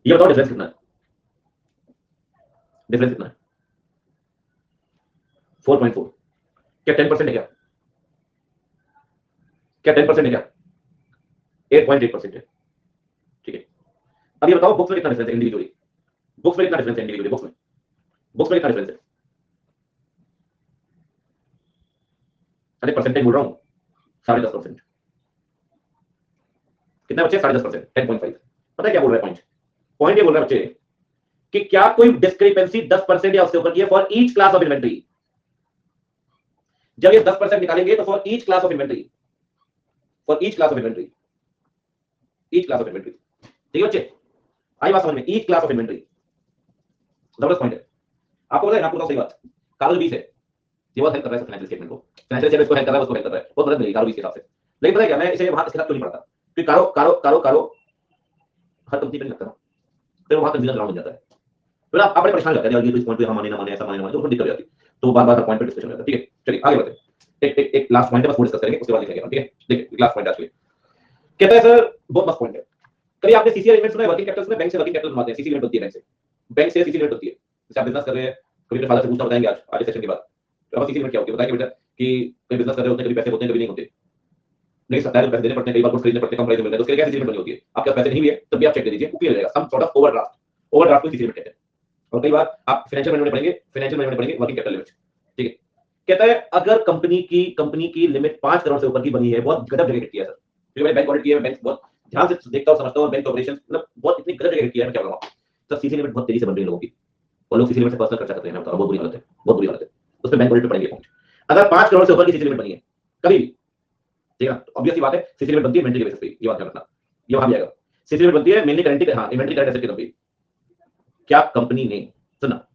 ये बताओ डिफरेंस कितना है? डिफरेंस कितना है? 4.4। क्या 10% है क्या? क्या 10% है क्या? 8.8% है, ठीक है। अब ये बताओ बुक्स में कितना डिफरेंस है इंडिविजुअली, बुक्स में कितना डिफरेंस है इंडिविजुअली, बुक्स में कितना डिफरेंस है? अरे परसेंटेज बोल रहा हूँ, 10.5%। कितना बच्चे? 10.5%, 10.5। पता है क्या बोल रहा है पॉइंट? पॉइंट ये बोल रहा है बच्चे कि क्या कोई डिस्क्रिपेंसी 10% या उससे ऊपर की है for each class of inventory. जब ये 10% निकालेंगे तो for each class of inventory, for each class of inventory, each class of inventory, ठीक है बच्चे, आई बात समझ में? ईच क्लास ऑफ इन्वेंट्री, जबरदस्त पॉइंट है। आपको पता है, आपको बताओ सही बात, कागज 20 है, ये बहुत हेल्प कर रहा है फाइनेंशियल स्टेटमेंट को, फाइनेंशियल स्टेटमेंट को हेल्प कर रहा है, उसको हेल्प कर रहा है, बहुत मदद मिलेगी कारो 20 के हिसाब से। लेकिन पता है क्या, मैं इसे वहां इसके साथ क्यों नहीं पढ़ता, क्योंकि कारो कारो कारो कारो हर कंपनी पे नहीं लगता ना, फिर वहां कंफ्यूजन ग्राउंड बन जाता है, फिर आप बड़े परेशान हो जाते हैं यार, ये तो इस पॉइंट पे हम माने ना माने, ऐसा माने ना माने, तो दिक्कत हो जाती है, तो बार बार पॉइंट पे डिस्कशन हो जाता है, ठीक है। चलिए आगे बढ़ते हैं, एक लास्ट पॉइंट है बस, वो डिस्कस करेंगे, उसके बाद लिखेंगे, ठीक है। देखिए लास्ट पॉइंट आज के लिए कहता है सर, बहुत मस्त पॉइंट है, कभी आपने सीसी अरेंजमेंट सुना है? वर्किंग कैपिटल में बैंक से वर्किंग कैपिटल बनवाते हैं, सीसी लिमिट बनती है बैंक से सीसी लिमिट बनती है। जैसे आप बिजनेस कर रहे हैं, कभी अपने फादर से पूछना, बताएंगे आज सेशन के बाद, तो अब सीसी लिमिट क्या होती है बताएंगे बेटा, कि कभी बिजनेस कर रहे होते हैं, कभी पैसे होते हैं, कभी नहीं होते, नहीं सकता है, पैसे देने पड़ते हैं, कई बार कुछ खरीदने पड़ते हैं, कम प्राइस में मिलता है, तो उसके लिए क्या सीसी लिमिट बनी होती है? आपके पास पैसे नहीं हुए तब भी आप चेक दे दीजिए, क्लियर हो जाएगा, some sort of overdraft, overdraft को सीसी लिमिट कहते हैं। और कई बार आप फाइनेंशियल मैनेजमेंट पढ़ेंगे, फाइनेंशियल मैनेजमेंट पढ़ेंगे, वर्किंग कैपिटल लिमिट, ठीक है। कहता है अगर कंपनी की लिमिट 5 करोड़ से ऊपर की बनी है, बहुत गजब जगह किया है सर, क्योंकि मैंने बैंक ऑडिट किया है, बैंक बहुत ध्यान से देखता हूं, समझता हूं, बैंक ऑपरेशन मतलब बहुत इतनी गजब जगह किया है, मैं क्या बताऊं सर। सीसी लिमिट बहुत तेजी से बन रही है लोगों की, और लोग सीसी लिमिट से पर्सनल खर्चा करते हैं, मैं बता रहा हूं, बहुत बुरी हालत है, बहुत बुरी हालत है। उसमें बैंक ऑडिट पे पढ़ेंगे पॉइंट, अगर 5 करोड़ से ऊपर की सीसी लिमिट बनी है कभी भी, ठीक है, तो ऑब्वियस सी बात है सीसी लिमिट बनती है इन्वेंट्री के बेसिस पे, ये बात ध्यान रखना, ये वहां भी आएगा। सीसी लिमिट बनती है मेनली करेंट, हां इन्वेंट्री करंट एसेट की दम पे, क्या कंपनी ने सुना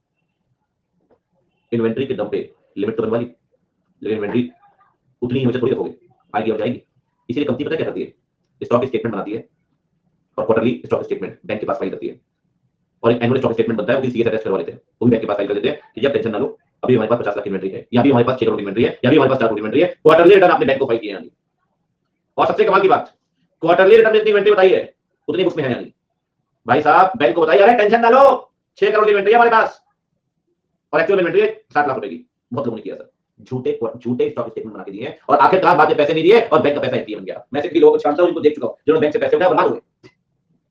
इन्वेंट्री के दम पे लिमिट तो बनवा ली, लेकिन इन्वेंट्री उतनी ही वजह थोड़ी रखोगे, आएगी और जाएगी। इसीलिए कंपनी पता है क्या करती है, स्टॉक स्टेटमेंट बनाती है, और क्वार्टरली स्टॉक स्टेटमेंट बैंक के पास फाइल करती है, और एक एनुअल स्टॉक स्टेटमेंट बनता है, वो भी सीएस अटैच करवा लेते हैं, वो भी बैंक के पास फाइल कर देते हैं कि जब टेंशन ना लो, अभी हमारे पास 50 लाख की इन्वेंट्री है, या अभी हमारे पास 6 करोड़ की इन्वेंट्री है, या अभी हमारे पास 4 करोड़ की इन्वेंट्री है, क्वार्टरली रिटर्न आपने बैंक को फाइल किया है। और सबसे कमाल की बात, क्वार्टरली रिटर्न में जितनी इन्वेंट्री बताई है उतनी बुक्स में है नहीं, भाई साहब बैंक को बताइए, अरे टेंशन ना लो 6 करोड़ की इन्वेंट्री है हमारे पास, और एक्चुअल इन्वेंट्री है 60 लाख रुपए की। बहुत लोगों ने किया सर, झूठे स्टॉक स्टेटमेंट बना के दिए हैं, और आखिरकार बाद में पैसे नहीं दिए और बैंक का पैसा एटीएम बन गया। मैं सिर्फ लोगों को जानता हूं, जिनको देख चुका हूं, जिन्होंने बैंक से पैसे उठाए बर्बाद हो गए,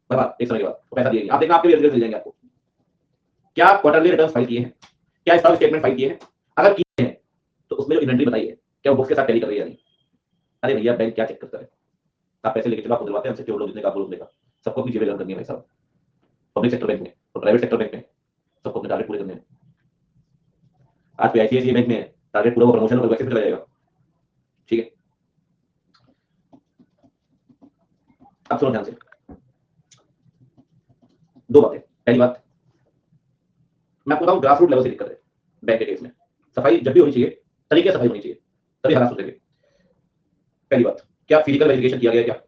बर्बाद एक समय के बाद, तो पैसा दिएंगे आप, देखना आपके भी रिजल्ट मिल जाएंगे आपको। क्या क्वार्टरली रिटर्न फाइल किए हैं, क्या स्टॉक स्टेटमेंट फाइल किए हैं, अगर किए हैं तो उसमें जो इन्वेंटरी बताई है क्या वो बुक्स के साथ टैली कर रही है या नहीं। अरे भैया बैंक क्या चेक करता है, आप पैसे लेके चलो, आपको दिलवाते हैं हमसे, क्यों लोग जितने का आप लोग लेगा, सबको अपनी जेबें करनी है भाई साहब, पब्लिक सेक्टर बैंक में और प्राइवेट सेक्टर बैंक में सबको अपने टारगेट पूरे करने हैं। आज पे आईसीआईसीआई बैंक में टारगेट पूरा प्रमोशन और वैसे चला जाएगा, ठीक है। अब सुनो ध्यान से, दो बातें। पहली बात, मैं आपको बताऊं ग्रास रूट लेवल से दिक्कत है बैंक के केस में, सफाई जब भी होनी चाहिए, तरीके से सफाई होनी चाहिए, तभी हालात सुधरेंगे। पहली बात, क्या फिजिकल वेरिफिकेशन किया गया क्या,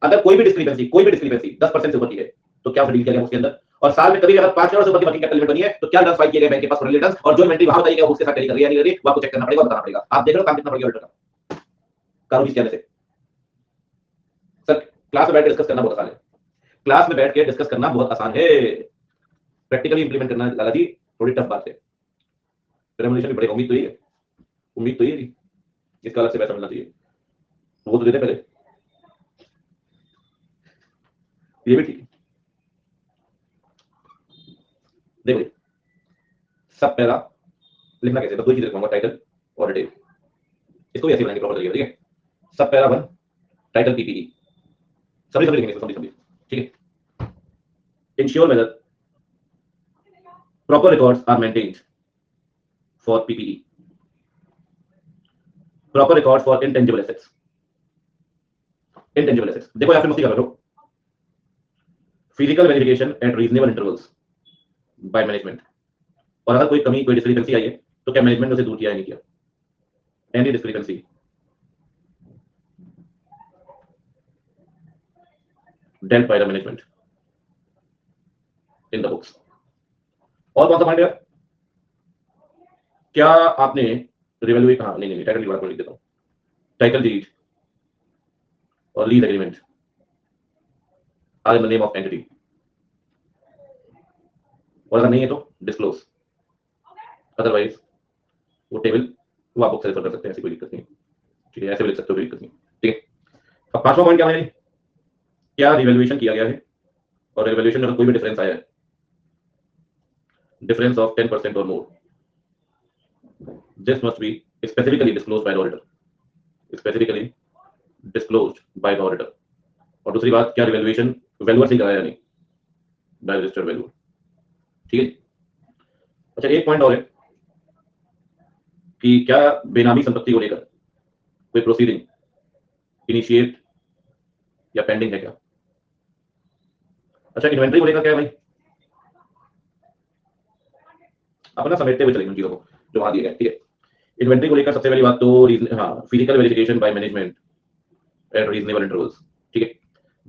अगर कोई भी डिस्क्रिपेंसी 10% से ऊपर की है तो क्या डील किया गया उसके अंदर, और साल में कभी अगर 5 करोड़ से ऊपर की वर्किंग कैपिटल लिमिट बनी है तो क्या रिटर्न फाइल किए गए बैंक के पास रिटर्न, और जो इन्वेंटरी वहां बताइएगा उसके साथ टैली कर रही है नहीं कर रही है, वो आपको चेक करना पड़ेगा, बताना पड़ेगा। आप देख रहे हो काम कितना बढ़ गया ऑडिटर का, कारोबार क्या से सर क्लास में बैठ के डिस्कस करना बहुत आसान है, क्लास में बैठ के डिस्कस करना बहुत आसान है, प्रैक्टिकली इंप्लीमेंट करना लाला जी थोड़ी टफ बात है। रेमोनेशन भी बढ़ेगा, उम्मीद तो यही है, उम्मीद तो यही है, इसका अलग से पैसा मिलना चाहिए, वो तो देते पहले, ये भी ठीक है। देखो सब पहला लिखना कैसे, दो चीजें लिखूंगा, टाइटल और डिटेल, इसको भी ऐसे बनाएंगे प्रॉपर तरीके, ठीक है। सब पैरा 1 टाइटल पीपीई, सभी सभी लिखेंगे, सभी ठीक है। Ensure whether proper records are maintained for PPE, proper records for intangible assets, intangible assets देखो यहाँ पे मस्ती कर रहे हो, physical verification eight reasonable intervals by management, और अगर कोई कमी कोई डिस्क्रिपेंसी आई है तो क्या मैनेजमेंट ने उसे दूर किया है नहीं किया, any discrepancy dealt by the management in the books। और कौन सा पॉइंट है, क्या आपने रिवैल्यूएट, हाँ नहीं टाइटल की बात लिख देता हूँ, टाइटल डीड और lease agreement are in the name of entity, और अगर नहीं है तो डिस्क्लोज, अदरवाइज वो टेबल वो आप बुक से रेफर कर सकते हैं, ऐसी कोई दिक्कत नहीं, ठीक है, ऐसे भी लिख सकते हो, कोई दिक्कत नहीं, ठीक है। अब पांचवा पॉइंट क्या है, क्या रिवैल्यूएशन किया गया है, और रिवैल्यूएशन में अगर कोई भी डिफरेंस आया है, difference of 10% or more, this must be specifically disclosed by the auditor, specifically disclosed by the auditor। और दूसरी बात, क्या रिवैल्यूएशन वैल्यूअर से कराया नहीं, बाय रजिस्टर्ड वैल्यू, ठीक है। अच्छा एक पॉइंट और है कि क्या बेनामी संपत्ति को लेकर कोई प्रोसीडिंग इनिशिएट या पेंडिंग है क्या। अच्छा इन्वेंट्री को लेकर क्या है भाई, अपना समेटते हुए चलेंगे चीजों को जो वहां दिए गए, ठीक है। इन्वेंट्री को लेकर सबसे पहली बात तो हाँ physical verification by management eight reasonable intervals, ठीक है।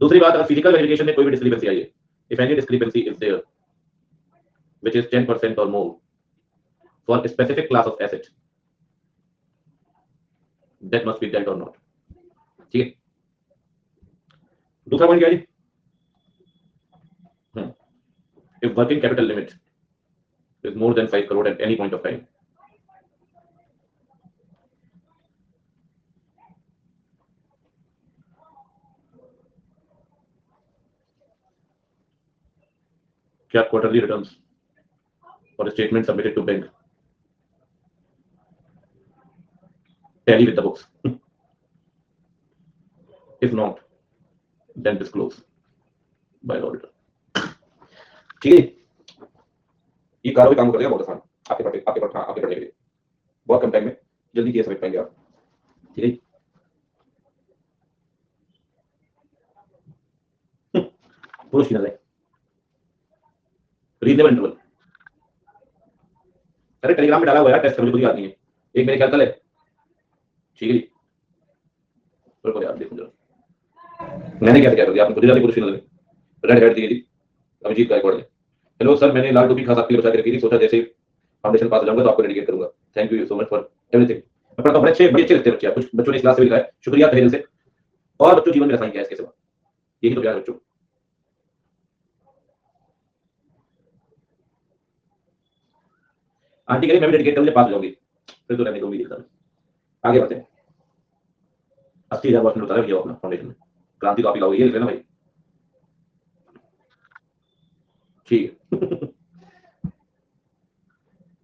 दूसरी बात, अगर फिजिकल वेरिफिकेशन में कोई भी डिस्क्रिपेंसी आई है, if any discrepancy is there which is 10% or more for specific class of asset, that must be dealt or not, ठीक है। दूसरा पॉइंट क्या है, if working capital limit is more than 5 crore at any point of time, क्या quarterly returns or statement submitted to bank tally with the books, if not then disclose by the auditor, ठीक है। ये कार्रवाई काम करेगा बहुत आसान, आपके पढ़ने के लिए बहुत कम टाइम में जल्दी किए समझ पाएंगे आप, ठीक है। पुरुष की नजर रीजनेबल इंटरवल, अरे टेलीग्राम में डाला हुआ है टेस्ट करने को आदमी है, एक मेरे ख्याल कल है, ठीक है जी। बिल्कुल यार देखो जरा मैंने क्या किया, आपने खुद ही पुरुष की नजर रेड हेड दी जी अभिजीत गायकवाड़ ने, हेलो सर मैंने लाल टोपी खास आपके लिए बचा के रखी थी, सोचा जैसे फाउंडेशन पास हो जाऊंगा तो आपको डेडिकेट करूंगा, thank you so much for everything. मैं पढ़ता हूं, बड़े अच्छे लगते हैं बच्चे, कुछ बच्चों ने इस क्लास से भी लिखा है, शुक्रिया तहे दिल से, और बच्चों जीवन में रसायन क्या है इसके सिवा, यही तो प्यार है बच्चों। आंटी कह रही मैं भी डेडिकेट कर मुझे पास हो जाऊंगी, फिर तो रहने को भी दिखता है। आगे बढ़ते हैं, 80,000 वाट में उतारा भैया अपना फाउंडेशन में, क्रांति तो आप ही लाओगे, ये लिख लेना भाई। ठीक है।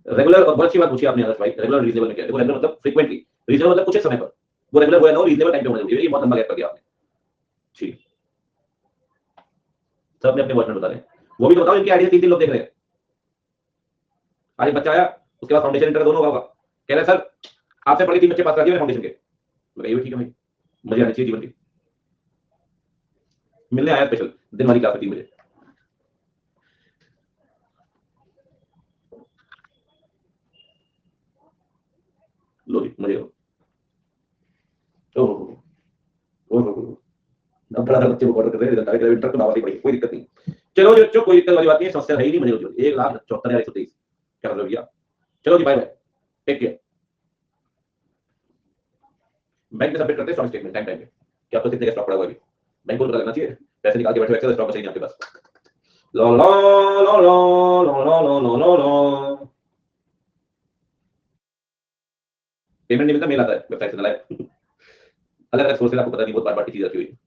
रेगुलर और बहुत अच्छी बात पूछी आपने आदर्श भाई। रेगुलर रीजनेबल में क्या है? देखो रेगुलर मतलब फ्रीक्वेंटली, रीजनेबल मतलब कुछ एक समय पर, वो रेगुलर वो है ना, रीजनेबल टाइम पे होना चाहिए। ये बहुत लंबा गैप कर दिया आपने। ठीक, सब अपने अपने बॉयफ्रेंड बता रहे हैं। वो भी तो बताओ, इनके आइडिया 3-3 लोग देख रहे हैं। आज एक बच्चा आया, उसके बाद फाउंडेशन इंटर दोनों होगा, कह रहा है सर आपसे पढ़ के 3 बच्चे पास कर दिए मैंने फाउंडेशन के। मैं ये भी ठीक है भाई, मजे आने चाहिए जीवन की। मिलने आया स्पेशल दिन वाली क्लास में 3 बजे। लो जी मजे लो। ओहो ओहो, अब बड़ा बच्चे को ऑर्डर कर रहे हैं, रिजल्ट आएगा इंटर तो बाबा पड़ी, कोई दिक्कत नहीं। चलो जी बच्चों, कोई दिक्कत वाली बात नहीं है, समस्या है ही नहीं, मजे लो। 1,74,123 क्या मतलब भैया। चलो जी bye bye, take care. Bank में सबमिट करते हैं स्टॉक स्टेटमेंट टाइम टाइम पे, कि आपको कितने का स्टॉक पड़ा हुआ है अभी। बैंक को पता लगना चाहिए, पैसे निकाल के बैठे एक्सेल स्टॉक बचा ही नहीं आपके पास। ला ला ला ला ला ला ला ला ला ला। पेमेंट नहीं मिलता, मेल आता है वेबसाइट से, अलग अलग सोर्स से, आपको पता नहीं, बहुत बार बार की चीज रखी हुई है।